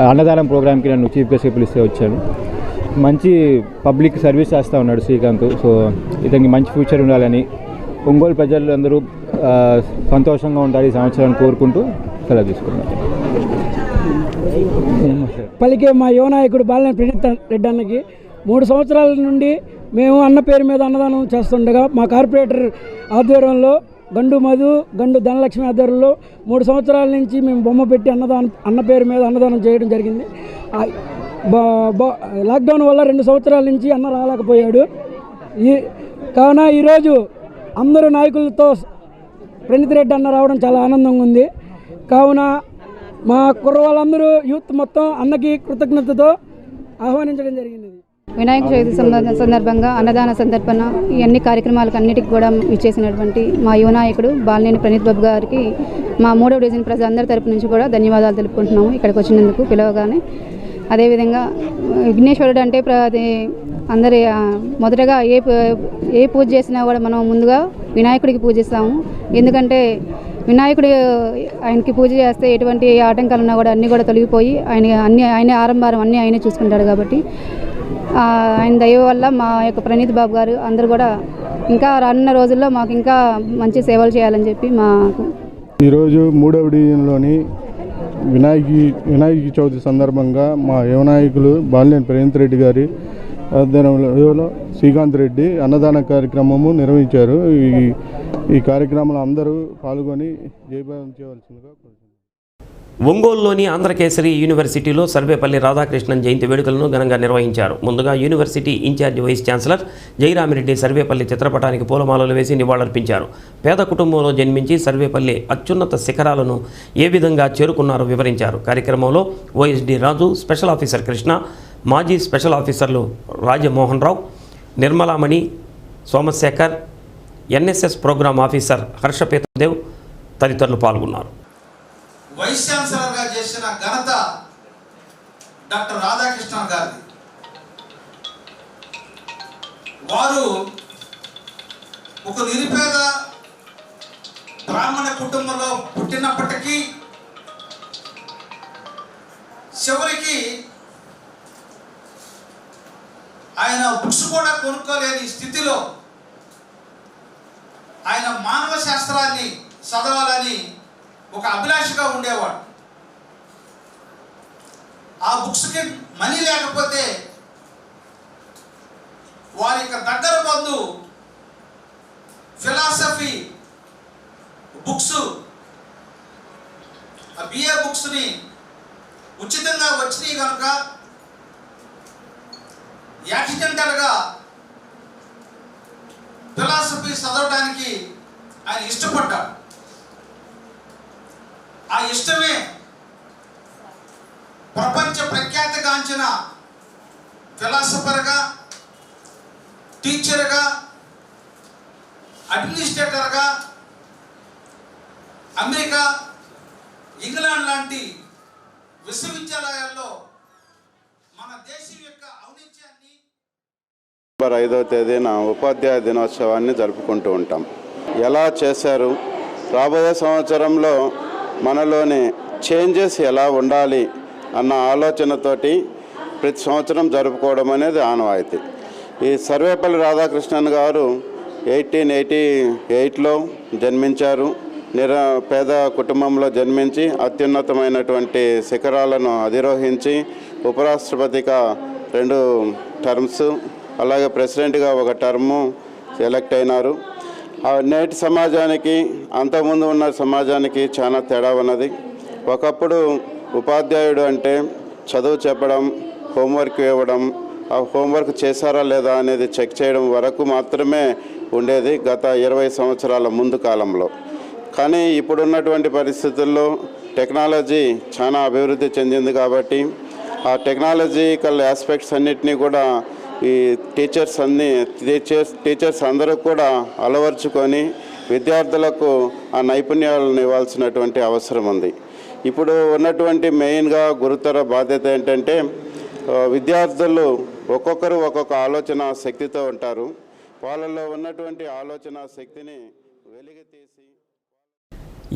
అన్నదానం ప్రోగ్రామ్కి నన్ను చీఫ్ గెస్ట్గా పిలిస్తే వచ్చాను. మంచి పబ్లిక్ సర్వీస్ చేస్తూ ఉన్నాడు శ్రీకాంత్. సో ఇతనికి మంచి ఫ్యూచర్ ఉండాలని ఒంగోలు ప్రజలు అందరూ సంతోషంగా ఉండాలి ఈ సంవత్సరాన్ని కోరుకుంటూ సెలవు తీసుకున్నాను. పలికే మా యువ నాయకుడు బాలినేని ప్రణీత్ రెడ్డి అన్నకి 3 సంవత్సరాల నుండి మేము అన్న పేరు మీద అన్నదానం చేస్తుండగా మా కార్పొరేటర్ ఆధ్వర్యంలో గండు మధు గండు ధనలక్ష్మి ఆధ్వర్యంలో 3 సంవత్సరాల నుంచి మేము బొమ్మ పెట్టి అన్న పేరు మీద అన్నదానం చేయడం జరిగింది. లాక్డౌన్ వల్ల 2 సంవత్సరాల నుంచి అన్న రాలేకపోయాడు. కావున ఈరోజు అందరూ నాయకులతో ప్రణీత్ రెడ్డి అన్న రావడం చాలా ఆనందంగా ఉంది. కావున మా కుర్రవాళ్ళందరూ యూత్ మొత్తం అన్నకి కృతజ్ఞతతో ఆహ్వానించడం జరిగింది. వినాయక చవితి సందర్భంగా అన్నదాన సందర్భన ఈ అన్ని కార్యక్రమాలకు అన్నిటికి కూడా ఇచ్చేసినటువంటి మా యువ నాయకుడు బాలినేని ప్రణీత్ బాబు గారికి మా 3వ డివిజన్ ప్రజలందరి తరపు నుంచి కూడా ధన్యవాదాలు తెలుపుకుంటున్నాము ఇక్కడికి వచ్చినందుకు పిలవగానే. అదేవిధంగా విఘ్నేశ్వరుడు అంటే అందరి మొదటగా ఏ పూజ చేసినా కూడా మనం ముందుగా వినాయకుడికి పూజిస్తాము. ఎందుకంటే వినాయకుడి ఆయనకి పూజ చేస్తే ఎటువంటి ఆటంకాలు ఉన్నా కూడా అన్నీ కూడా తొలగిపోయి ఆయన ఆరంభారం అన్నీ ఆయనే చూసుకుంటాడు. కాబట్టి ఆయన దయ వల్ల మా యొక్క ప్రణీత్ బాబు గారు అందరూ కూడా ఇంకా రానున్న రోజుల్లో మాకు ఇంకా మంచి సేవలు చేయాలని చెప్పి మాకు ఈరోజు 3వ డివిజన్లోని వినాయక చవితి సందర్భంగా మా యువ నాయకులు బాలినేని ప్రణీత్ రెడ్డి గారి ఆధ్వర్యంలో శ్రీకాంత్ రెడ్డి అన్నదాన కార్యక్రమము నిర్వహించారు. ఈ కార్యక్రమంలో అందరూ పాల్గొని జయప్రదం చేయవలసిందిగా కోరుతున్నాను. ఒంగోలులోని ఆంధ్రకేసరి యూనివర్సిటీలో సర్వేపల్లి రాధాకృష్ణన్ జయంతి వేడుకలను ఘనంగా నిర్వహించారు. ముందుగా university incharge vice chancellor Jayaramireddy Sarvepalli చిత్రపటానికి పూలమాలలు వేసి నివాళులర్పించారు. పేద కుటుంబంలో జన్మించి సర్వేపల్లి అత్యున్నత శిఖరాలను ఏ విధంగా చేరుకున్నారో వివరించారు. కార్యక్రమంలో ఓఎస్డి రాజు, స్పెషల్ ఆఫీసర్ కృష్ణ, మాజీ స్పెషల్ ఆఫీసర్లు రాజమోహన్ రావు, నిర్మలామణి, సోమశేఖర్, ఎన్ఎస్ఎస్ ప్రోగ్రామ్ ఆఫీసర్ హర్షపేతదేవ్ తదితరులు పాల్గొన్నారు. వైస్ ఛాన్సలర్గా చేసిన ఘనత డాక్టర్ రాధాకృష్ణన్ గారిది. వారు ఒక నిరుపేద బ్రాహ్మణ కుటుంబంలో పుట్టినప్పటికీ చివరికి ఆయన బుక్స్ కూడా కొనుక్కోలేని స్థితిలో ఆయన మానవ శాస్త్రాన్ని చదవాలని ఒక అభిలాషగా ఉండేవాడు. ఆ బుక్స్కి మనీ లేకపోతే వారి యొక్క దగ్గర బంధు ఫిలాసఫీ బుక్స్, బిఏ బుక్స్ని ఉచితంగా వచ్చినాయి కనుక యాక్సిడెంటల్గా ఫిలాసఫీ చదవడానికి ఆయన ఇష్టపడ్డాడు. ఆ ఇష్టమే ప్రపంచ ప్రఖ్యాతిగాంచిన ఫిలాసఫర్గా, టీచర్గా, అడ్మినిస్ట్రేటర్గా అమెరికా, ఇంగ్లాండ్ లాంటి విశ్వవిద్యాలయాల్లో మన దేశం యొక్క ఔన్నత్యాన్ని నవంబర్ 5వ తేదీన ఉపాధ్యాయ దినోత్సవాన్ని జరుపుకుంటూ ఉంటాం. ఎలా చేశారు, రాబోయే సంవత్సరంలో మనలోని చేంజెస్ ఎలా ఉండాలి అన్న ఆలోచనతోటి ప్రతి సంవత్సరం జరుపుకోవడం అనేది ఆనవాయితీ. ఈ సర్వేపల్లి రాధాకృష్ణన్ గారు 1888లో జన్మించారు. పేద కుటుంబంలో జన్మించి అత్యున్నతమైనటువంటి శిఖరాలను అధిరోహించి ఉపరాష్ట్రపతిగా 2 టర్మ్స్, అలాగే ప్రెసిడెంట్గా 1 టర్ము ఎలక్ట్ అయినారు. నేటి సమాజానికి అంతకుముందు ఉన్న సమాజానికి చాలా తేడా ఉన్నది. ఒకప్పుడు ఉపాధ్యాయుడు అంటే చదువు చెప్పడం, హోంవర్క్ ఇవ్వడం, ఆ హోంవర్క్ చేశారా లేదా అనేది చెక్ చేయడం వరకు మాత్రమే ఉండేది గత 20 సంవత్సరాల ముందు కాలంలో. కానీ ఇప్పుడున్నటువంటి పరిస్థితుల్లో టెక్నాలజీ చాలా అభివృద్ధి చెందింది కాబట్టి ఆ టెక్నాలజికల్ ఆస్పెక్ట్స్ అన్నిటినీ కూడా ఈ టీచర్స్ అందరూ కూడా అలవర్చుకొని విద్యార్థులకు ఆ నైపుణ్యాలను ఇవ్వాల్సినటువంటి అవసరం ఉంది. ఇప్పుడు ఉన్నటువంటి మెయిన్గా గురుతర బాధ్యత ఏంటంటే విద్యార్థులు ఒక్కొక్కరు ఒక్కొక్క ఆలోచన శక్తితో ఉంటారు. వాళ్ళలో ఉన్నటువంటి ఆలోచన శక్తిని వెలికి తీసి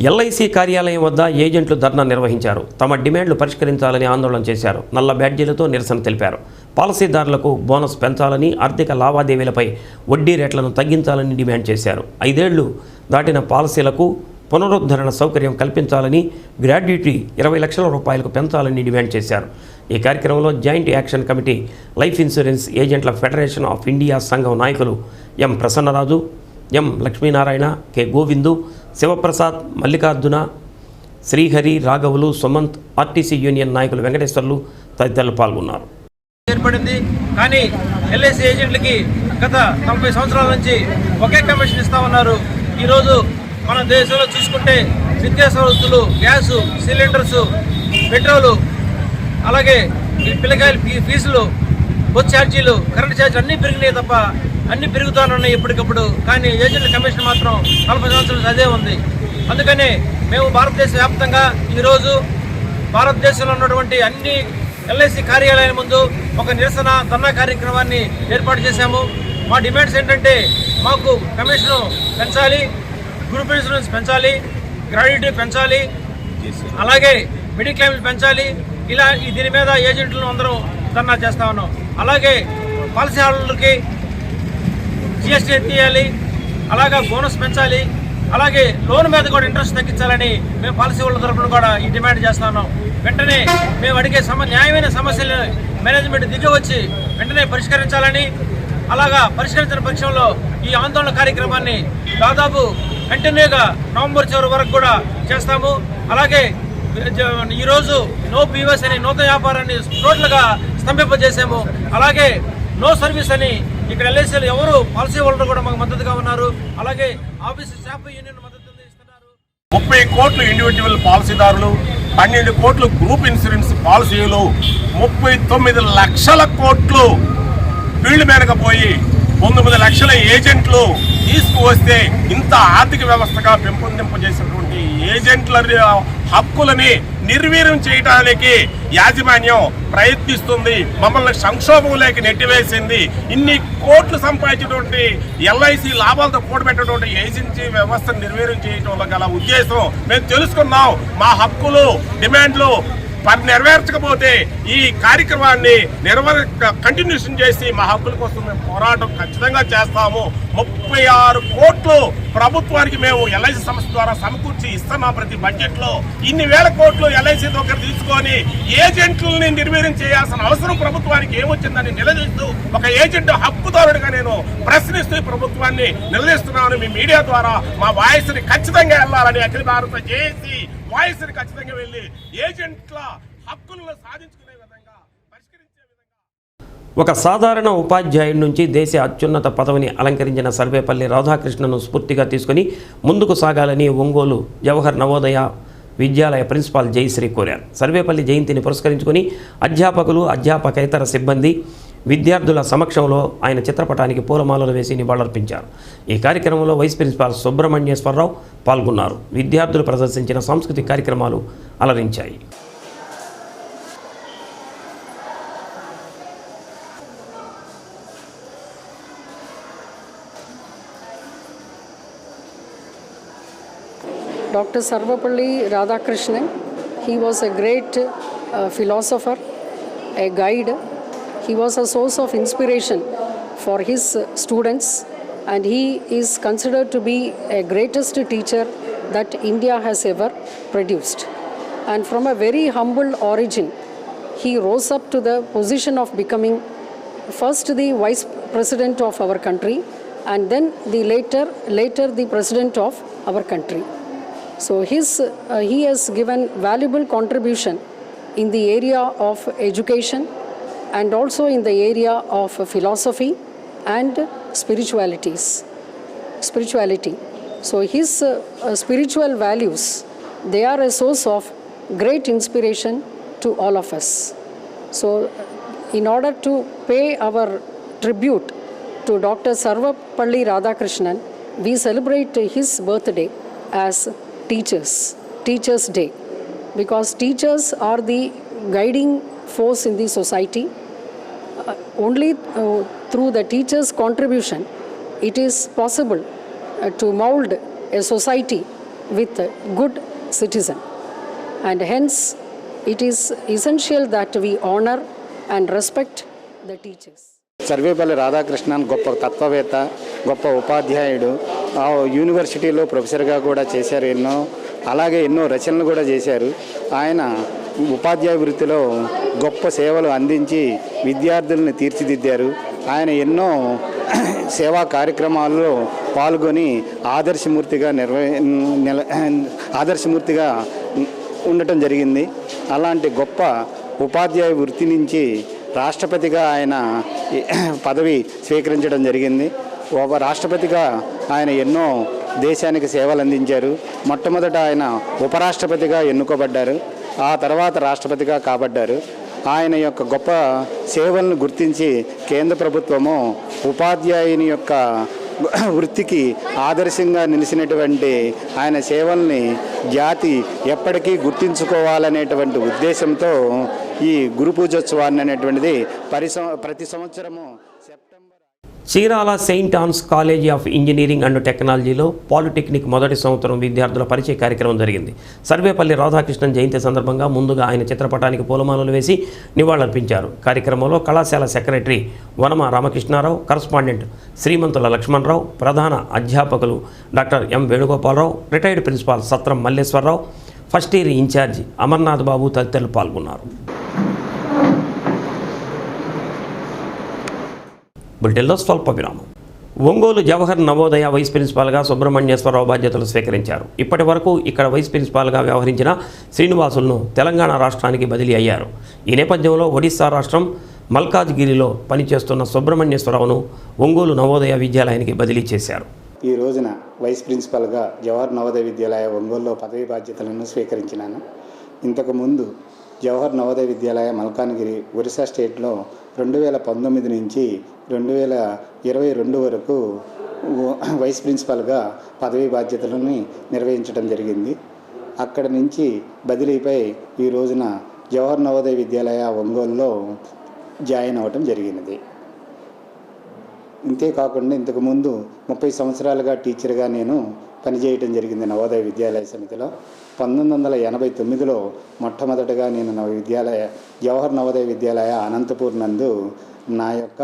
ఎల్ఐసి కార్యాలయం వద్ద ఏజెంట్లు ధర్నా నిర్వహించారు. తమ డిమాండ్లు పరిష్కరించాలని ఆందోళన చేశారు. నల్ల బ్యాడ్జీలతో నిరసన తెలిపారు. పాలసీదారులకు బోనస్ పెంచాలని, ఆర్థిక లావాదేవీలపై వడ్డీ రేట్లను తగ్గించాలని డిమాండ్ చేశారు. 5 ఏళ్లు దాటిన పాలసీలకు పునరుద్ధరణ సౌకర్యం కల్పించాలని, గ్రాడ్యుటీ 20 లక్షల రూపాయలకు పెంచాలని డిమాండ్ చేశారు. ఈ కార్యక్రమంలో joint action committee, life insurance ఏజెంట్ల ఫెడరేషన్ ఆఫ్ ఇండియా సంఘం నాయకులు M Prasannaraju, M Lakshminarayana, K Govindu, Sivaprasad, Mallikarjuna, Srihari, రాఘవులు, సుమంత్, ఆర్టీసీ యూనియన్ నాయకులు వెంకటేశ్వర్లు తదితరులు పాల్గొన్నారు. ఏర్పడింది. కానీ ఎల్ఐసి ఏజెంట్లకి గత 90 సంవత్సరాల నుంచి ఒకే కమిషన్ ఇస్తామన్నారు. ఈరోజు మన దేశంలో చూసుకుంటే నిత్యావసర వస్తువులు, గ్యాసు, సిలిండర్సు, పెట్రోలు, అలాగే ఈ పిల్లకాయల ఫీజులు, బస్ ఛార్జీలు, కరెంట్ ఛార్జీలు అన్నీ పెరిగినాయి తప్ప అన్నీ పెరుగుతానున్నాయి ఎప్పటికప్పుడు. కానీ ఏజెంట్ల కమిషన్ మాత్రం 40 సంవత్సరాలు అదే ఉంది. అందుకని మేము భారతదేశ వ్యాప్తంగా ఈరోజు భారతదేశంలో ఉన్నటువంటి అన్ని ఎల్ఐసి కార్యాలయాల ముందు ఒక నిరసన ధర్నా కార్యక్రమాన్ని ఏర్పాటు చేశాము. మా డిమాండ్స్ ఏంటంటే మాకు కమిషను పెంచాలి, గ్రూప్ ఇన్సూరెన్స్ పెంచాలి, గ్రాడ్యుటీ పెంచాలి, అలాగే మెడికల్ క్లెయిమ్స్ పెంచాలి. ఇలా దీని మీద ఏజెంట్లను అందరం ధర్నా చేస్తా ఉన్నాం. అలాగే పాలసీ హోల్డర్లకి జిఎస్టీ ఎత్తియాలి, అలాగే బోనస్ పెంచాలి, అలాగే లోన్ మీద కూడా ఇంట్రెస్ట్ తగ్గించాలని మేము పాలసీ హోల్డర్ తరఫున కూడా ఈ డిమాండ్ చేస్తా ఉన్నాం. వెంటనే మేము అడిగే న్యాయమైన సమస్యలు మేనేజ్మెంట్ దిగి వచ్చి వెంటనే పరిష్కరించాలని, అలాగా పరిష్కరించిన పక్షంలో ఈ ఆందోళన కార్యక్రమాన్ని దాదాపు కంటిన్యూగా నవంబర్ చివరి వరకు కూడా చేస్తాము. అలాగే ఈరోజు నో పీవీఎస్ అని నూతన వ్యాపారాన్ని టోటల్గా స్తంభింపజేసాము. అలాగే నో సర్వీస్ అని ఇక్కడ ఎల్ఐసీలు ఎవరు పాలసీ హోల్డర్ కూడా మాకు మద్దతుగా ఉన్నారు. అలాగే ఆఫీస్ స్టాఫ్ యూనియన్ మద్దతు ఇస్తున్నారు. 30 కోట్లు ఇండివిజువల్ పాలసీదారులు, 12 కోట్లు గ్రూప్ ఇన్సూరెన్స్ పాలసీలు, 39 లక్షల కోట్లు ఫీల్డ్ మేనకపోయి 9 లక్షల ఏజెంట్లు తీసుకువస్తే ఇంత ఆర్థిక వ్యవస్థగా పెంపొందింపజేసినటువంటి ఏజెంట్ల హక్కులని నిర్వీర్యం చేయడానికి యాజమాన్యం ప్రయత్నిస్తుంది. మమ్మల్ని సంక్షోభంలోకి నెట్టివేసింది. ఇన్ని కోట్లు సంపాదించినటువంటి ఎల్ఐసి లాభాలతో కూడబెట్టినటువంటి ఏజెన్సీ వ్యవస్థను నిర్వీర్యం చేయడంలో గల ఉద్దేశం మేము తెలుసుకున్నాం. మా హక్కులు, డిమాండ్లు నెరవేర్చకపోతే ఈ కార్యక్రమాన్ని కంటిన్యూషన్ చేసి మా హక్కుల కోసం మేము పోరాటం ఖచ్చితంగా చేస్తాము. 36 కోట్లు ప్రభుత్వానికి మేము ఎల్ఐసి సంస్థ ద్వారా సమకూర్చి ఇస్తున్నాం. ప్రతి బడ్జెట్లో ఇన్ని వేల కోట్లు ఎల్ఐసి దగ్గర తీసుకొని ఏజెంట్లని నిర్వీర్యం చేయాల్సిన అవసరం ప్రభుత్వానికి ఏమొచ్చిందని నిలదీస్తూ ఒక ఏజెంట్ హక్కుదారుడిగా నేను ప్రశ్నిస్తూ ప్రభుత్వాన్ని నిలదీస్తున్నాను. మీ మీడియా ద్వారా మా వాయిస్ని ఖచ్చితంగా వెళ్ళాలని, అఖిల భారత జేఏసీ వాయిస్ని ఖచ్చితంగా వెళ్ళి ఏజెంట్ల హక్కులను సాధించుకునే విధంగా పరిష్కరించే విధంగా. ఒక సాధారణ ఉపాధ్యాయుడి నుంచి దేశ అత్యున్నత పదవిని అలంకరించిన సర్వేపల్లి రాధాకృష్ణను స్ఫూర్తిగా తీసుకుని ముందుకు సాగాలని ఒంగోలు జవహర్ నవోదయ విద్యాలయ ప్రిన్సిపాల్ జయశ్రీ కోరారు. సర్వేపల్లి జయంతిని పురస్కరించుకుని అధ్యాపకులు, అధ్యాపకేతర సిబ్బంది, విద్యార్థుల సమక్షంలో ఆయన చిత్రపటానికి పూలమాలలు వేసి నివాళులర్పించారు. ఈ కార్యక్రమంలో వైస్ ప్రిన్సిపాల్ సుబ్రహ్మణ్యేశ్వరరావు పాల్గొన్నారు. విద్యార్థులు ప్రదర్శించిన సాంస్కృతిక కార్యక్రమాలు అలరించాయి. Dr. Sarvapalli Radhakrishnan, he was a great philosopher, a guide. He was a source of inspiration for his students, and he is considered to be a greatest teacher that India has ever produced. And from a very humble origin, he rose up to the position of becoming first the vice president of our country, and then later the president of our country. So he has given valuable contribution in the area of education and also in the area of philosophy and spirituality. So his spiritual values, they are a source of great inspiration to all of us. So in order to pay our tribute to Dr. Sarvapalli Radhakrishnan, we celebrate his birthday as Teachers Day, because teachers are the guiding force in the society. Only through the teachers' contribution it is possible to mold a society with a good citizen. And hence, it is essential that we honor and respect the teachers. Sarvepalli Radhakrishnan గొప్ప తత్వవేత్త, గొప్ప ఉపాధ్యాయుడు. ఆ యూనివర్సిటీలో ప్రొఫెసర్గా కూడా చేశారు అలాగే ఎన్నో రచనలు కూడా చేశారు. ఆయన ఉపాధ్యాయ వృత్తిలో గొప్ప సేవలు అందించి విద్యార్థులను తీర్చిదిద్దారు. ఆయన ఎన్నో సేవా కార్యక్రమాల్లో పాల్గొని ఆదర్శమూర్తిగా ఉండటం జరిగింది. అలాంటి గొప్ప ఉపాధ్యాయ వృత్తి నుంచి రాష్ట్రపతిగా ఆయన పదవి స్వీకరించడం జరిగింది. రాష్ట్రపతిగా ఆయన ఎన్నో దేశానికి సేవలు అందించారు. మొట్టమొదట ఆయన ఉపరాష్ట్రపతిగా ఎన్నుకోబడ్డారు, ఆ తర్వాత రాష్ట్రపతిగా కాబడ్డారు. ఆయన యొక్క గొప్ప సేవలను గుర్తించి కేంద్ర ప్రభుత్వము ఉపాధ్యాయుని యొక్క వృత్తికి ఆదర్శంగా నిలిచినటువంటి ఆయన సేవల్ని జాతి ఎప్పటికీ గుర్తించుకోవాలనేటువంటి ఉద్దేశంతో ఈ గురు పూజోత్సవాన్ని అనేటువంటిది ప్రతి సంవత్సరము Chirala saint Ann's college of engineering and టెక్నాలజీలో పాలిటెక్నిక్ మొదటి సంవత్సరం విద్యార్థుల పరిచయ కార్యక్రమం జరిగింది. సర్వేపల్లి రాధాకృష్ణన్ జయంతి సందర్భంగా ముందుగా ఆయన చిత్రపటానికి పూలమాలలు వేసి నివాళులర్పించారు. కార్యక్రమంలో కళాశాల సెక్రటరీ వనమ రామకృష్ణారావు, కరస్పాండెంట్ శ్రీమంతుల లక్ష్మణరావు, ప్రధాన అధ్యాపకులు doctor M Venugopalarao, retired principal Satram Malleswararao, first year in charge Amarnath Babu తదితరులు పాల్గొన్నారు. బులెటిన్లో స్వల్ప విరామం. ఒంగోలు జవహర్ నవోదయ వైస్ ప్రిన్సిపాల్గా సుబ్రహ్మణ్యేశ్వరరావు బాధ్యతలు స్వీకరించారు. ఇప్పటి వరకు ఇక్కడ వైస్ ప్రిన్సిపాల్గా వ్యవహరించిన శ్రీనివాసులను తెలంగాణ రాష్ట్రానికి బదిలీ అయ్యారు. ఈ నేపథ్యంలో ఒడిశా రాష్ట్రం మల్కాజ్గిరిలో పనిచేస్తున్న సుబ్రహ్మణ్యేశ్వరరావును ఒంగోలు నవోదయ విద్యాలయానికి బదిలీ చేశారు. ఈ రోజున వైస్ ప్రిన్సిపల్గా జవహర్ నవోదయ విద్యాలయ ఒంగోలులో పదవి బాధ్యతలను స్వీకరించినాను. ఇంతకుముందు జవహర్ నవోదయ విద్యాలయ మల్కాన్గిరి ఒరిస్సా స్టేట్లో 2019 నుంచి 2022 వరకు వైస్ ప్రిన్సిపల్గా పదవి బాధ్యతలను నిర్వహించడం జరిగింది. అక్కడి నుంచి బదిలీపై ఈ రోజున జవహర్ నవోదయ విద్యాలయ ఒంగోలులో జాయిన్ అవ్వటం జరిగినది. ఇంతేకాకుండా ఇంతకుముందు 30 సంవత్సరాలుగా టీచర్గా నేను పనిచేయటం జరిగింది నవోదయ విద్యాలయ సమితిలో. 1989లో మొట్టమొదటగా నేను జవహర్ నవోదయ విద్యాలయ అనంతపూర్ నందు నా యొక్క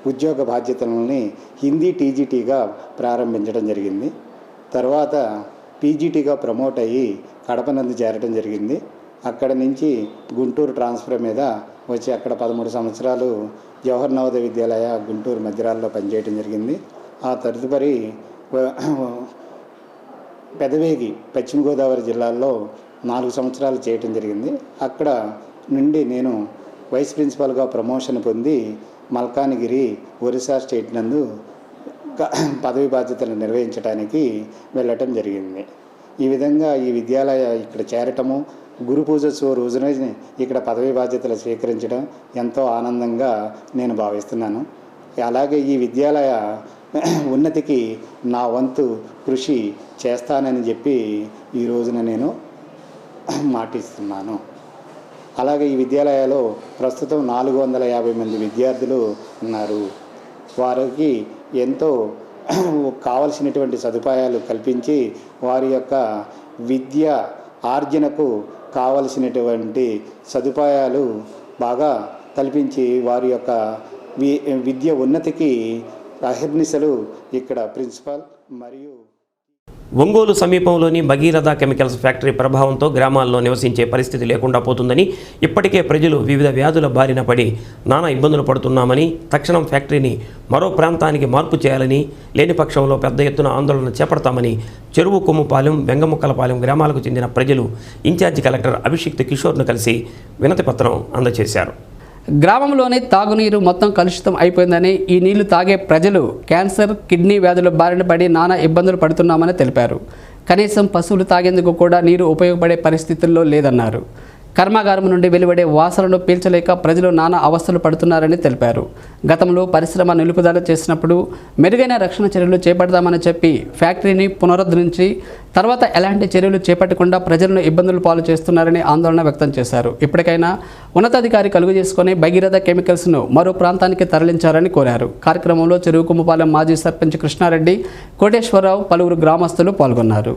ఉద్యోగ బాధ్యతలని హిందీ టీజీటీగా ప్రారంభించడం జరిగింది. తర్వాత పీజీటీగా ప్రమోట్ అయ్యి కడప నందు చేరడం జరిగింది. అక్కడ నుంచి గుంటూరు ట్రాన్స్ఫర్ మీద వచ్చి అక్కడ 13 సంవత్సరాలు జవహర్ నవోదయ విద్యాలయ గుంటూరు మధ్యరాల్లో పనిచేయడం జరిగింది. ఆ తదుపరి పెదవేగి పశ్చిమ గోదావరి జిల్లాలో 4 సంవత్సరాలు చేయటం జరిగింది. అక్కడ నుండి నేను వైస్ ప్రిన్సిపాల్గా ప్రమోషన్ పొంది మల్కాన్గిరి ఒరిస్సా స్టేట్ నందు పదవి బాధ్యతలను నిర్వహించడానికి వెళ్ళటం జరిగింది. ఈ విధంగా ఈ విద్యాలయ ఇక్కడ చేరటము, గురు పూజోత్సవ రోజున ఇక్కడ పదవి బాధ్యతలు స్వీకరించడం ఎంతో ఆనందంగా నేను భావిస్తున్నాను. అలాగే ఈ విద్యాలయ ఉన్నతికి నా వంతు కృషి చేస్తానని చెప్పి ఈ రోజున నేను మాటిస్తున్నాను. అలాగే ఈ విద్యాలయాలో ప్రస్తుతం 450 మంది విద్యార్థులు ఉన్నారు. వారికి ఎంతో కావలసినటువంటి సదుపాయాలు కల్పించి వారి యొక్క విద్య ఆర్జనకు కావలసినటువంటి సదుపాయాలు బాగా కల్పించి వారి యొక్క విద్య ఉన్నతికి అహర్నిశలు ఇక్కడ ప్రిన్సిపాల్ మరియు ఒంగోలు సమీపంలోని భగీరథ కెమికల్స్ ఫ్యాక్టరీ ప్రభావంతో గ్రామాల్లో నివసించే పరిస్థితి లేకుండా పోతుందని, ఇప్పటికే ప్రజలు వివిధ వ్యాధుల బారిన పడి నానా ఇబ్బందులు పడుతున్నామని, తక్షణం ఫ్యాక్టరీని మరో ప్రాంతానికి మార్పు చేయాలని, లేని పక్షంలో పెద్ద ఎత్తున ఆందోళన చేపడతామని చెరువు కొమ్ముపాలెం, వెంగముక్కలపాలెం గ్రామాలకు చెందిన ప్రజలు ఇన్ఛార్జి కలెక్టర్ అభిషిక్త్ కిషోర్ను కలిసి వినతిపత్రం అందజేశారు. గ్రామంలోని తాగునీరు మొత్తం కలుషితం అయిపోయిందని, ఈ నీళ్లు తాగే ప్రజలు క్యాన్సర్, కిడ్నీ వ్యాధుల బారిన పడి నానా ఇబ్బందులు పడుతున్నామని తెలిపారు. కనీసం పశువులు తాగేందుకు కూడా నీరు ఉపయోగపడే పరిస్థితుల్లో లేదన్నారు. కర్మాగారం నుండి వెలువడే వాసనను పీల్చలేక ప్రజలు నానా అవస్థలు పడుతున్నారని తెలిపారు. గతంలో పరిశ్రమ నిలుపుదల చేసినప్పుడు మెరుగైన రక్షణ చర్యలు చేపడతామని చెప్పి ఫ్యాక్టరీని పునరుద్ధరించి తర్వాత ఎలాంటి చర్యలు చేపట్టకుండా ప్రజలను ఇబ్బందులు పాలు చేస్తున్నారని ఆందోళన వ్యక్తం చేశారు. ఇప్పటికైనా ఉన్నతాధికారి కలుగు చేసుకుని భగీరథ కెమికల్స్ను మరో ప్రాంతానికి తరలించారని కోరారు. కార్యక్రమంలో చెరువు కుమ్మపాలెం మాజీ సర్పంచ్ కృష్ణారెడ్డి, కోటేశ్వరరావు, పలువురు గ్రామస్తులు పాల్గొన్నారు.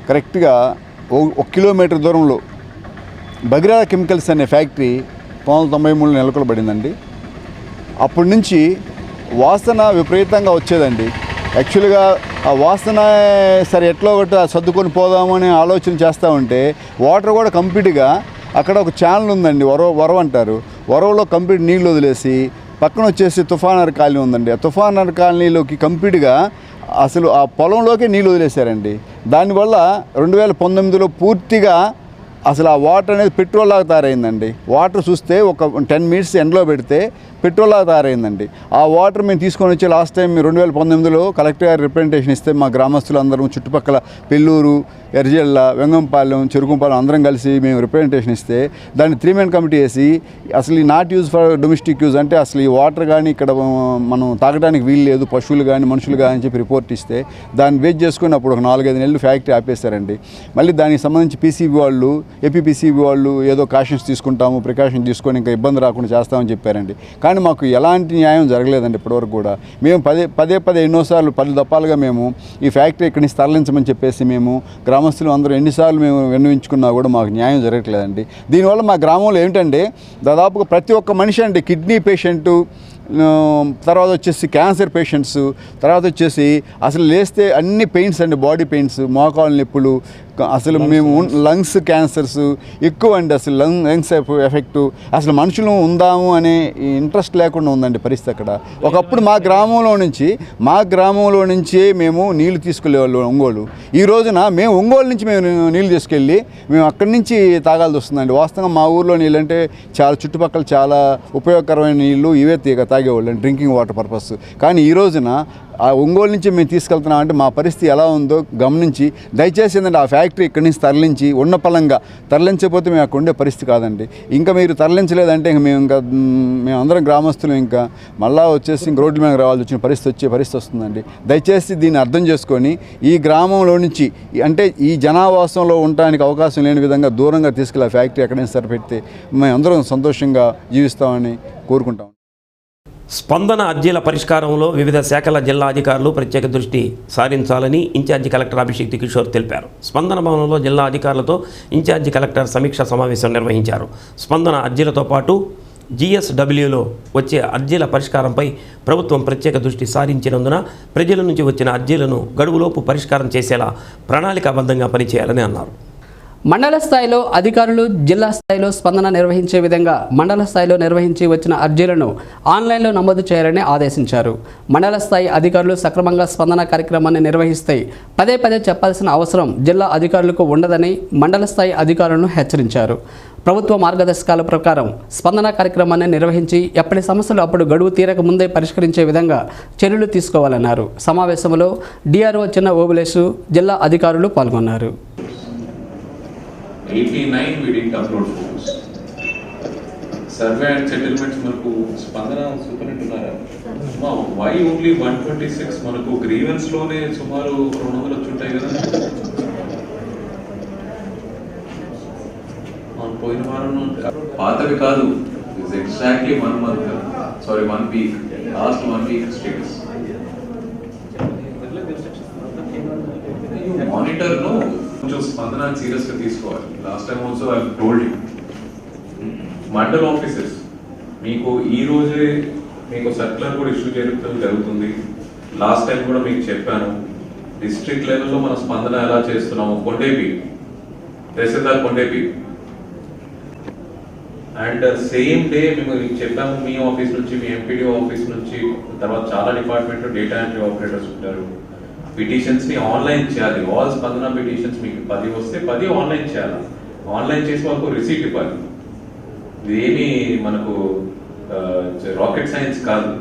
కరెక్ట్గా 1 కిలోమీటర్ దూరంలో భగీరథ కెమికల్స్ అనే ఫ్యాక్టరీ 1993లో నెలకొల్పబడిందండి. అప్పటి నుంచి వాసన విపరీతంగా వచ్చేదండి. యాక్చువల్గా ఆ వాసన సరే ఎట్లా ఒకటి సర్దుకొని పోదామని ఆలోచన చేస్తూ ఉంటే వాటర్ కూడా కంప్లీట్గా అక్కడ ఒక ఛానల్ ఉందండి, వరవ అంటారు. వరవలో కంప్లీట్ నీళ్ళు వదిలేసి పక్కన వచ్చేసి తుఫానర్ కాలనీ ఉందండి. ఆ తుఫానర్ కాలనీలోకి కంప్లీట్గా అసలు ఆ పొలంలోకి నీళ్ళు వదిలేశారండి. దానివల్ల 2019లో పూర్తిగా అసలు ఆ వాటర్ అనేది పెట్రోల్ లాగా తయారైందండి. వాటర్ చూస్తే ఒక 10 మినిట్స్ ఎండలో పెడితే పెట్రోల్ లాగా తయారైందండి. ఆ వాటర్ మేము తీసుకొని వచ్చి లాస్ట్ టైం 2019లో కలెక్టర్ గారు రిప్రజెంటేషన్ ఇస్తే మా గ్రామస్తులు అందరం చుట్టుపక్కల పెళ్ళూరు, ఎర్జెల్ల, వెంగంపాలెం, చెరుకుంపాలెం అందరం కలిసి మేము రిప్రజెంటేషన్ ఇస్తే దాన్ని 3-man కమిటీ వేసి అసలు ఈ not use for domestic use అంటే అసలు ఈ వాటర్ కానీ ఇక్కడ మనం తాగడానికి వీలు లేదు, పశువులు కానీ మనుషులు కానీ అని చెప్పి రిపోర్ట్ ఇస్తే దాన్ని బేస్ చేసుకుని అప్పుడు ఒక 4-5 నెలలు ఫ్యాక్టరీ ఆపేశారండి. మళ్ళీ దానికి సంబంధించి పీసీబీ వాళ్ళు, ఏపీపీసీబీ వాళ్ళు ఏదో కాషన్స్ తీసుకుంటాము, ప్రికాషన్ తీసుకొని ఇంకా ఇబ్బంది రాకుండా చేస్తామని చెప్పారండి. కానీ మాకు ఎలాంటి న్యాయం జరగలేదండి ఇప్పటివరకు కూడా. మేము పదే ఎన్నోసార్లు 10 దఫాలుగా మేము ఈ ఫ్యాక్టరీ ఇక్కడి నుంచి తరలించమని చెప్పేసి మేము గ్రామస్తులు అందరూ ఎన్నిసార్లు మేము విన్నవించుకున్నా కూడా మాకు న్యాయం జరగట్లేదండి. దీనివల్ల మా గ్రామంలో ఏంటంటే దాదాపుగా ప్రతి ఒక్క మనిషి అండి, కిడ్నీ పేషెంటు, తర్వాత వచ్చేసి క్యాన్సర్ పేషెంట్స్, తర్వాత వచ్చేసి అసలు లేస్తే అన్ని పెయిన్స్ అండి, బాడీ పెయిన్స్, మోకాళ్ళ నొప్పులు, అసలు మేము లంగ్స్ క్యాన్సర్స్ ఎక్కువ అండి. అసలు లంగ్స్ ఎఫెక్టు, అసలు మనుషులు ఉందాము అనే ఇంట్రెస్ట్ లేకుండా ఉందండి పరిస్థితి అక్కడ. ఒకప్పుడు మా గ్రామంలో నుంచి మేము నీళ్లు తీసుకెళ్ళేవాళ్ళు ఒంగోలు. ఈ రోజున మేము ఒంగోలు నుంచి మేము నీళ్ళు తీసుకెళ్ళి మేము అక్కడి నుంచి తాగాల్సి వస్తుందండి. వాస్తవంగా మా ఊర్లో నీళ్ళు అంటే చాలా చుట్టుపక్కల చాలా ఉపయోగకరమైన నీళ్ళు ఇవే తాగేవాళ్ళు డ్రింకింగ్ వాటర్ పర్పస్. కానీ ఈ రోజున ఆ ఒంగోలు నుంచి మేము తీసుకెళ్తున్నాం అంటే మా పరిస్థితి ఎలా ఉందో గమనించి దయచేసి ఏంటంటే ఆ ఫ్యాక్టరీ ఇక్కడి నుంచి తరలించి ఉన్న పలంగా తరలించకపోతే మేము అక్కడ ఉండే పరిస్థితి కాదండి. ఇంకా మీరు తరలించలేదంటే ఇంక మేము అందరం గ్రామస్తులు ఇంకా మళ్ళా వచ్చేసి ఇంక రోడ్ల మీద రావాల్సి వచ్చిన పరిస్థితి వస్తుందండి. దయచేసి దీన్ని అర్థం చేసుకొని ఈ గ్రామంలో నుంచి అంటే ఈ జనావాసంలో ఉండడానికి అవకాశం లేని విధంగా దూరంగా తీసుకెళ్ళి ఆ ఫ్యాక్టరీ ఎక్కడైనా సరిపెడితే మేము అందరం సంతోషంగా జీవిస్తామని కోరుకుంటాం. స్పందన అర్జీల పరిష్కారంలో వివిధ శాఖల జిల్లా అధికారులు ప్రత్యేక దృష్టి సారించాలని ఇన్ఛార్జి కలెక్టర్ అభిషేక్ కిషోర్ తెలిపారు. స్పందన భవనంలో జిల్లా అధికారులతో ఇన్ఛార్జి కలెక్టర్ సమీక్షా సమావేశం నిర్వహించారు. స్పందన అర్జీలతో పాటు GSWలో వచ్చే అర్జీల పరిష్కారంపై ప్రభుత్వం ప్రత్యేక దృష్టి సారించినందున ప్రజల నుంచి వచ్చిన అర్జీలను గడువులోపు పరిష్కారం చేసేలా ప్రణాళికాబద్ధంగా పనిచేయాలని అన్నారు. మండల స్థాయిలో అధికారులు జిల్లా స్థాయిలో స్పందన నిర్వహించే విధంగా మండల స్థాయిలో నిర్వహించి వచ్చిన అర్జీలను ఆన్లైన్లో నమోదు చేయాలని ఆదేశించారు. మండల స్థాయి అధికారులు సక్రమంగా స్పందన కార్యక్రమాన్ని నిర్వహిస్తే పదే చెప్పాల్సిన అవసరం జిల్లా అధికారులకు ఉండదని మండల స్థాయి అధికారులను హెచ్చరించారు. ప్రభుత్వ మార్గదర్శకాల ప్రకారం స్పందన కార్యక్రమాన్ని నిర్వహించి ఎప్పటి సమస్యలు అప్పుడు గడువు తీరక ముందే పరిష్కరించే విధంగా చర్యలు తీసుకోవాలన్నారు. సమావేశంలో డిఆర్ఓ చిన్న ఓబులేసు, జిల్లా అధికారులు పాల్గొన్నారు. 89 we didn't upload photos. Survey and settlements మనకు స్పందన చూపినట్టున్నారా? Why only 126? మనకు గ్రీవెన్స్ లోనే సుమారు 200 వచ్చుంటాయి కదా. పోయిన వారం పాతవి కాదు, it's exactly 1 month, sorry 1 week, last 1 week status. Monitor ను కొంచెం స్పందన సీరియస్ గా తీసుకోవాలి. Last time also I told you, mandal offices మీకు ఈ రోజే మీకు సర్క్యులర్ కూడా ఇష్యూ చేయడం జరుగుతుంది. లాస్ట్ టైం కూడా మీకు చెప్పాను, డిస్ట్రిక్ట్ లెవెల్లో మన స్పందన ఎలా చేస్తున్నాము. కొండేపి తహసీల్దార్ కొండేపి అండ్ సేమ్ డే మేము చెప్పాము, మీ ఆఫీస్ నుంచి, మీ ఎంపీడీ ఆఫీస్ నుంచి, తర్వాత చాలా డిపార్ట్మెంట్ డేటా ఎంట్రీ ఆపరేటర్స్ ఉంటారు. పిటిషన్స్ ని ఆన్లైన్ చేయాలి. ఆల్ స్పందన పిటిషన్స్ మీకు 10 వస్తే 10 ఆన్లైన్ చేయాలి. ఆన్లైన్ చేసి వాళ్ళకు రిసీట్ ఇవ్వాలి. ఇదేమి మనకు రాకెట్ సైన్స్ కాదు.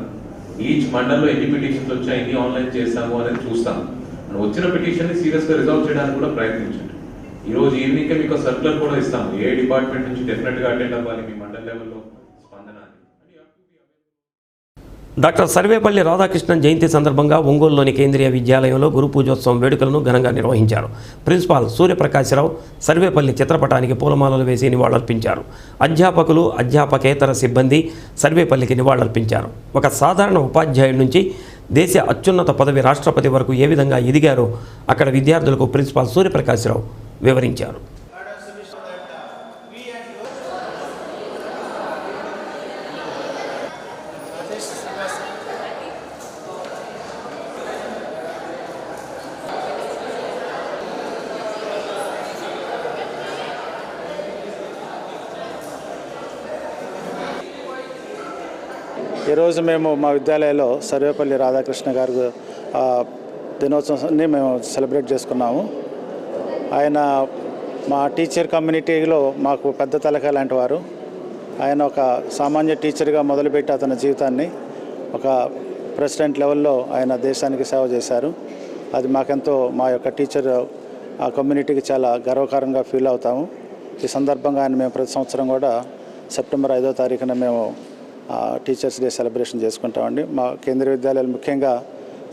ఈచ్ మండల్లో ఎన్ని పిటిషన్స్ వచ్చాయి, ఎన్ని ఆన్లైన్ చేస్తాము అనేది చూస్తాం. మనం వచ్చిన పిటిషన్ని సీరియస్గా రిజాల్వ్ చేయడానికి కూడా ప్రయత్నించండి. ఈరోజు ఈవినింగ్కే మీకు సర్కులర్ కూడా ఇస్తాము, ఏ డిపార్ట్మెంట్ నుంచి డెఫినెట్గా అటెండ్ అవ్వాలి మీ మండల్ లెవెల్లో స్పందన. డాక్టర్ సర్వేపల్లి రాధాకృష్ణన్ జయంతి సందర్భంగా ఒంగోలులోని కేంద్రీయ విద్యాలయంలో గురు పూజోత్సవం వేడుకలను ఘనంగా నిర్వహించారు. ప్రిన్సిపాల్ సూర్యప్రకాశ్రావు సర్వేపల్లి చిత్రపటానికి పూలమాలలు వేసి నివాళులర్పించారు. అధ్యాపకులు, అధ్యాపకేతర సిబ్బంది సర్వేపల్లికి నివాళులర్పించారు. ఒక సాధారణ ఉపాధ్యాయుడి నుంచి దేశ అత్యున్నత పదవి రాష్ట్రపతి వరకు ఏ విధంగా ఎదిగారో అక్కడ విద్యార్థులకు ప్రిన్సిపాల్ సూర్యప్రకాశ్రావు వివరించారు. ఈరోజు మేము మా విద్యాలయంలో సర్వేపల్లి రాధాకృష్ణ గారు దినోత్సవాన్ని మేము సెలబ్రేట్ చేసుకున్నాము. ఆయన మా టీచర్ కమ్యూనిటీలో మాకు పెద్ద తలకాయ లాంటి వారు. ఆయన ఒక సామాన్య టీచర్గా మొదలుపెట్టి అతని జీవితాన్ని ఒక ప్రెసిడెంట్ లెవెల్లో ఆయన దేశానికి సేవ చేశారు. అది మాకెంతో మా యొక్క టీచర్ ఆ కమ్యూనిటీకి చాలా గర్వకారంగా ఫీల్ అవుతాము. ఈ సందర్భంగా ఆయన మేము ప్రతి సంవత్సరం కూడా సెప్టెంబర్ 5వ తారీఖున మేము టీచర్స్ డే సెలబ్రేషన్ చేసుకుంటామండి. మా కేంద్రీయ విద్యాలయాలు ముఖ్యంగా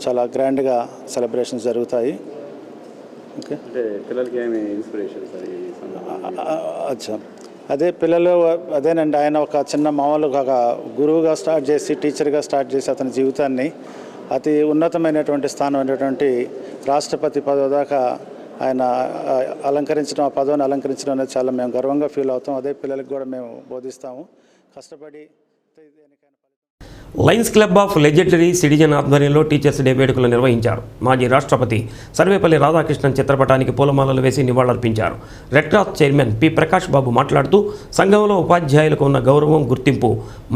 చాలా గ్రాండ్గా సెలబ్రేషన్స్ జరుగుతాయి. ఓకే, పిల్లలకి ఏమి ఇన్స్పిరేషన్ సార్? అచ్చా, అదే పిల్లలు అదేనండి. ఆయన ఒక చిన్న మామూలుగా ఒక గురువుగా స్టార్ట్ చేసి టీచర్గా స్టార్ట్ చేసి అతని జీవితాన్ని అతి ఉన్నతమైనటువంటి స్థానం అనేటువంటి రాష్ట్రపతి పదవి దాకా ఆయన అలంకరించడం, ఆ పదవిని అలంకరించడం అనేది చాలా మేము గర్వంగా ఫీల్ అవుతాం. అదే పిల్లలకు కూడా మేము బోధిస్తాము. కష్టపడి Lions club of legendary citizen ఆధ్వర్యంలో టీచర్స్ డే వేడుకలు నిర్వహించారు. మాజీ రాష్ట్రపతి సర్వేపల్లి రాధాకృష్ణన్ చిత్రపటానికి పూలమాలలు వేసి నివాళులర్పించారు. Red cross chairman P Prakash Babu మాట్లాడుతూ సంఘంలో ఉపాధ్యాయులకు ఉన్న గౌరవం, గుర్తింపు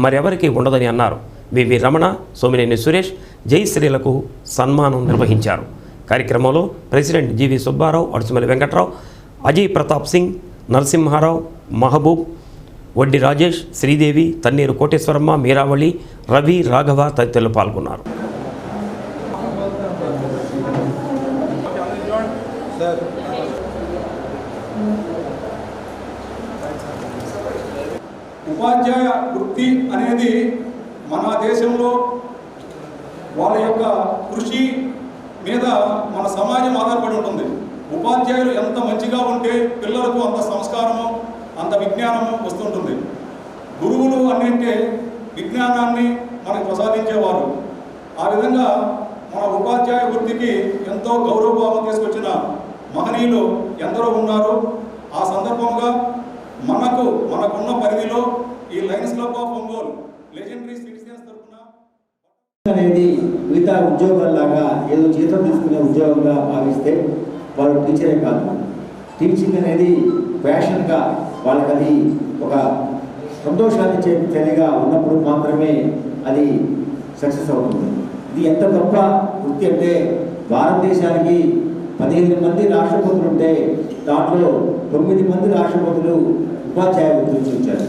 మరెవరికీ ఉండదని అన్నారు. వివి రమణ, సోమినేని సురేష్, జయశ్రీలకు సన్మానం నిర్వహించారు. కార్యక్రమంలో ప్రెసిడెంట్ జీవి సుబ్బారావు, అడుసుమల్లి వెంకట్రావు, అజయ్ ప్రతాప్ సింగ్, నరసింహారావు, మహబూబ్, వడ్డి రాజేష్, శ్రీదేవి, తన్నీరు కోటేశ్వరమ్మ, మీరావళి, రవి, రాఘవ తదితరులు పాల్గొన్నారు. ఉపాధ్యాయ వృత్తి అనేది మన దేశంలో వాళ్ళ యొక్క కృషి మీద మన సమాజం ఆధారపడి ఉంటుంది. ఉపాధ్యాయులు ఎంత మంచిగా ఉంటే పిల్లలకు అంత సంస్కారము, అంత విజ్ఞానము వస్తుంటుంది. గురువులు అంటే విజ్ఞానాన్ని మనకు ప్రసాదించేవారు. ఆ విధంగా మన ఉపాధ్యాయ వృత్తికి ఎంతో గౌరవభావం తీసుకొచ్చిన మహనీయులు ఎందరో ఉన్నారు. ఆ సందర్భంగా మనకున్న పరిధిలో ఈ Lions club of Ongole legendary citizens తరఫున అనేది మిగతా ఉద్యోగాల్లాగా ఏదో జీతం తీసుకునే ఉద్యోగంగా భావిస్తే వాళ్ళు టీచరే కాదు. టీచింగ్ అనేది ప్యాషన్గా వాళ్ళకి అది ఒక సంతోషాన్ని తెలియగా ఉన్నప్పుడు మాత్రమే అది సక్సెస్ అవుతుంది. ఇది ఎంత గొప్ప వృత్తి అంటే భారతదేశానికి 15 మంది రాష్ట్రపతులు ఉంటే దాంట్లో 9 మంది రాష్ట్రపతులు ఉపాధ్యాయ వృత్తి నుంచి వచ్చారు.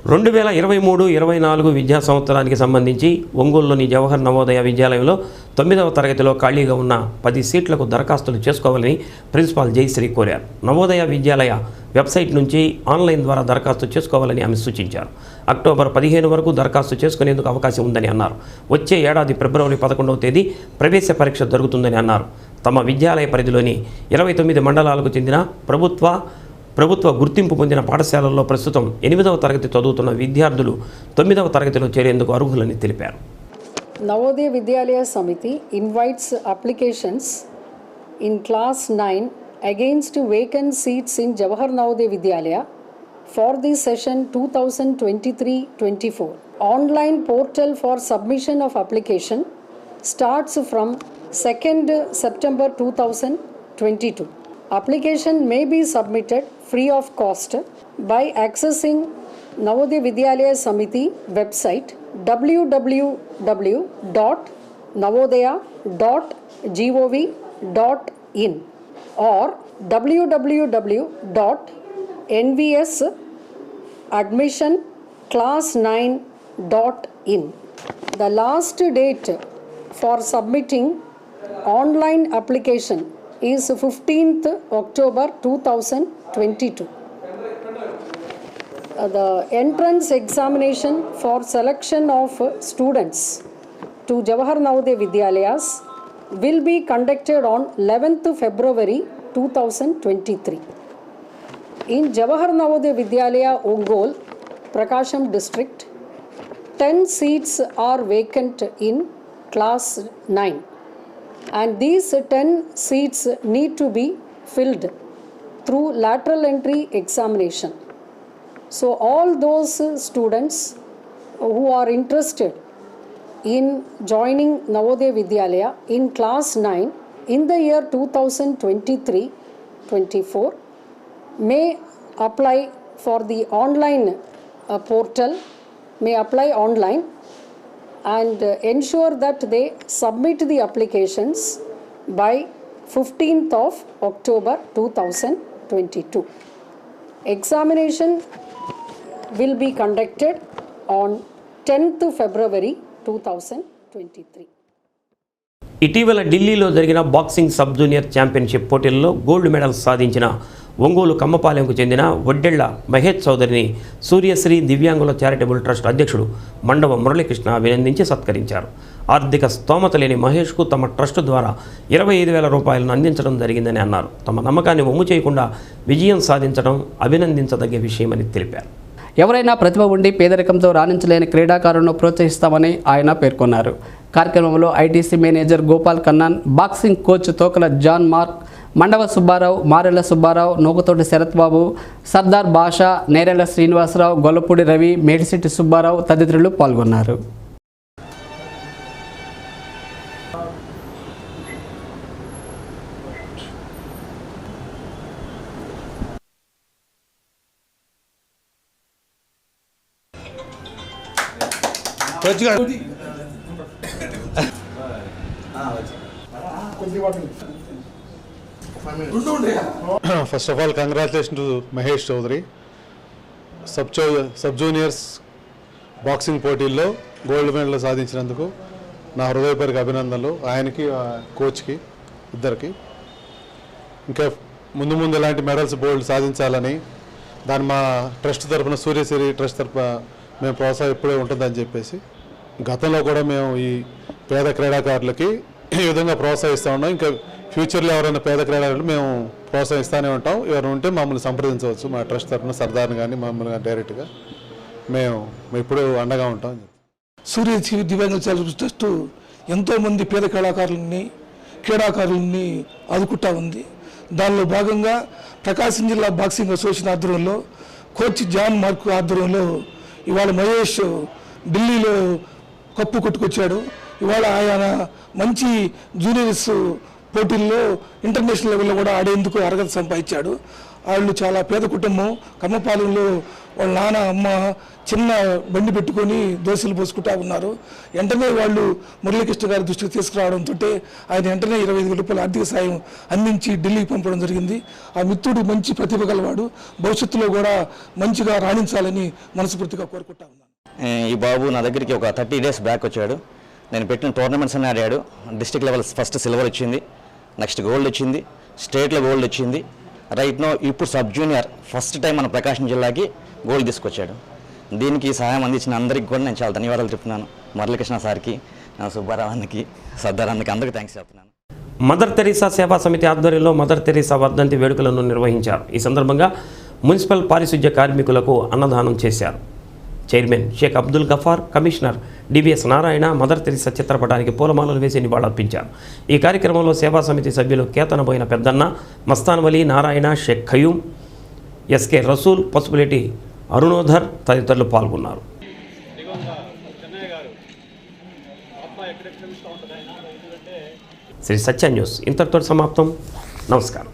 2023-24 విద్యా సంవత్సరానికి సంబంధించి ఒంగోలులోని జవహర్ నవోదయ విద్యాలయంలో 9వ తరగతిలో ఖాళీగా ఉన్న 10 సీట్లకు దరఖాస్తులు చేసుకోవాలని ప్రిన్సిపాల్ జయశ్రీ కోరారు. నవోదయ విద్యాలయ వెబ్సైట్ నుంచి ఆన్లైన్ ద్వారా దరఖాస్తు చేసుకోవాలని ఆమె సూచించారు. అక్టోబర్ 15 వరకు దరఖాస్తు చేసుకునేందుకు అవకాశం ఉందని అన్నారు. వచ్చే ఏడాది ఫిబ్రవరి 11వ తేదీ ప్రవేశ పరీక్ష జరుగుతుందని అన్నారు. తమ విద్యాలయ పరిధిలోని 29 మండలాలకు చెందిన ప్రభుత్వ గుర్తింపు పొందిన పాఠశాలల్లో ప్రస్తుతం 8వ తరగతి చదువుతున్న విద్యార్థులు 9వ తరగతిలో చేరేందుకు అర్హులని తెలిపారు. Navodaya Vidyalaya Samiti invites applications in class 9 against vacant seats in Jawahar Navodaya Vidyalaya for the session 2023-24. Online portal for submission of application starts from 2nd September 2022. Application may be submitted free of cost by accessing Navodaya Vidyalaya Samiti website www.navodaya.gov.in or www.nvs admission class9.in. The last date for submitting online application is 15th October 2022. The entrance examination for selection of students to Jawahar Navodaya Vidyalayas will be conducted on 11th February 2023. In Jawahar Navodaya Vidyalaya, Ongole, Prakasham district, 10 seats are vacant in class 9, and these 10 seats need to be filled through lateral entry examination. So all those students who are interested in joining Navodaya Vidyalaya in class 9 in the year 2023-24 may apply for the online portal, may apply online, and ensure that they submit the applications by 15th of October 2022. Examination will be conducted on 10th February 2023. ఇటీవల ఢిల్లీలో జరిగిన boxing sub junior championship పోటీల్లో gold medal సాధించిన ఒంగోలు కమ్మపాలెంకు చెందిన వడ్డెళ్ల మహేష్ చౌదరిని సూర్యశ్రీ దివ్యాంగుల charitable trust అధ్యక్షుడు మండవ మురళీకృష్ణ అభినందించి సత్కరించారు. ఆర్థిక స్తోమత లేని మహేష్కు తమ ట్రస్ట్ ద్వారా 25,000 రూపాయలను అందించడం జరిగిందని అన్నారు. తమ నమ్మకాన్ని వమ్ము చేయకుండా విజయం సాధించడం అభినందించదగ్గ విషయమని తెలిపారు. ఎవరైనా ప్రతిభ ఉండి పేదరికంతో రాణించలేని క్రీడాకారులను ప్రోత్సహిస్తామని ఆయన పేర్కొన్నారు. కార్యక్రమంలో ITC manager Gopal Kannan, boxing coach Tokala John Mark, Mandava Subbarao, Marella Subbarao, Nukathoti Sarath Babu, Sardar Basha, Nerella Srinivasarao, Gollapudi Ravi, Medisitti Subbarao తదితరులు పాల్గొన్నారు. First of all, congratulations to Mahesh Chaudhary. Sub juniors boxing పోటీల్లో గోల్డ్ మెడల్ సాధించినందుకు నా హృదయపూర్వక అభినందనలు ఆయనకి, కోచ్కి, ఇద్దరికి. ఇంకా ముందు ఇలాంటి మెడల్స్ బోల్డ్ సాధించాలని దాన్ని మా ట్రస్ట్ తరఫున, సూర్యశ్రీ ట్రస్ట్ తరఫున మేము ప్రోత్సాహం ఎప్పుడే ఉంటుందని చెప్పేసి గతంలో కూడా మేము ఈ పేద క్రీడాకారులకి ఈ విధంగా ప్రోత్సహిస్తూ ఉన్నాం. ఇంకా ఫ్యూచర్లో ఎవరైనా పేద క్రీడాకారులు మేము ప్రోత్సహిస్తూనే ఉంటాం. ఎవరు ఉంటే మమ్మల్ని సంప్రదించవచ్చు. మా ట్రస్ట్ తరఫున సర్దార్ని కానీ మమ్మల్ని కానీ డైరెక్ట్గా మేము ఎప్పుడూ అండగా ఉంటాం. సూర్యశ్రీ దివ్యాంగుల చారిటబుల్ ట్రస్ట్ ఎంతోమంది పేద క్రీడాకారులని ఆదుకుంటా ఉంది. దానిలో భాగంగా ప్రకాశం జిల్లా బాక్సింగ్ అసోసియేషన్ ఆధ్వర్యంలో కోచ్ జాన్ మార్క్ ఆధ్వర్యంలో ఇవాళ మహేష్ ఢిల్లీలో కప్పు కొట్టుకొచ్చాడు. ఇవాళ ఆయన మంచి జూనియర్స్ పోటీల్లో ఇంటర్నేషనల్ లెవెల్లో కూడా ఆడేందుకు అర్హత సంపాదించాడు. వాళ్ళు చాలా పేద కుటుంబం. కమ్మపాలెంలో వాళ్ళ నాన్న అమ్మ చిన్న బండి పెట్టుకొని దోశలు పోసుకుంటా ఉన్నారు. వెంటనే వాళ్ళు మురళీకృష్ణ గారి దృష్టికి తీసుకురావడంతో ఆయన వెంటనే 25,000 రూపాయల ఆర్థిక సాయం అందించి ఢిల్లీకి పంపడం జరిగింది. ఆ మిత్రుడు మంచి ప్రతిభ గలవాడు. భవిష్యత్తులో కూడా మంచిగా రాణించాలని మనస్ఫూర్తిగా కోరుకుంటా ఉన్నాను. ఈ బాబు నా దగ్గరికి ఒక 30 days బ్యాక్ వచ్చాడు. నేను పెట్టిన టోర్నమెంట్స్ అన్నీ ఆడాడు. డిస్ట్రిక్ట్ లెవెల్ ఫస్ట్ సిల్వర్ వచ్చింది, నెక్స్ట్ గోల్డ్ వచ్చింది, స్టేట్లో గోల్డ్ వచ్చింది. రైట్ నో ఇప్పుడు సబ్ జూనియర్ ఫస్ట్ టైం మన ప్రకాశం జిల్లాకి గోల్డ్ తీసుకొచ్చాడు. దీనికి సహాయం అందించిన అందరికీ కూడా నేను చాలా ధన్యవాదాలు చెప్తున్నాను. మురళీకృష్ణ సార్కి, సుబ్బారావానికి, సర్దారానికి అందరికీ థ్యాంక్స్ చెప్తున్నాను. మదర్ తెరీసా సేవా సమితి ఆధ్వర్యంలో మదర్ తెరీసా వర్ధంతి వేడుకలను నిర్వహించారు. ఈ సందర్భంగా మున్సిపల్ పారిశుధ్య కార్మికులకు అన్నదానం చేశారు. Chairman Shaik Abdul Gafar, commissioner DVS Narayana Mother Teresa చిత్రపటానికి పూలమాలలు వేసి నివాళులర్పించారు. ఈ కార్యక్రమంలో సేవా సమితి సభ్యులు కేతనబోయిన పెద్దన్న, మస్తాన్ వలీ, నారాయణ, షేక్ ఖయూమ్, ఎస్కే రసూల్, పసుపులేటి అరుణోధర్ తదితరులు పాల్గొన్నారు. శ్రీ సత్య న్యూస్ ఇంతటితో సమాప్తం. నమస్కారం.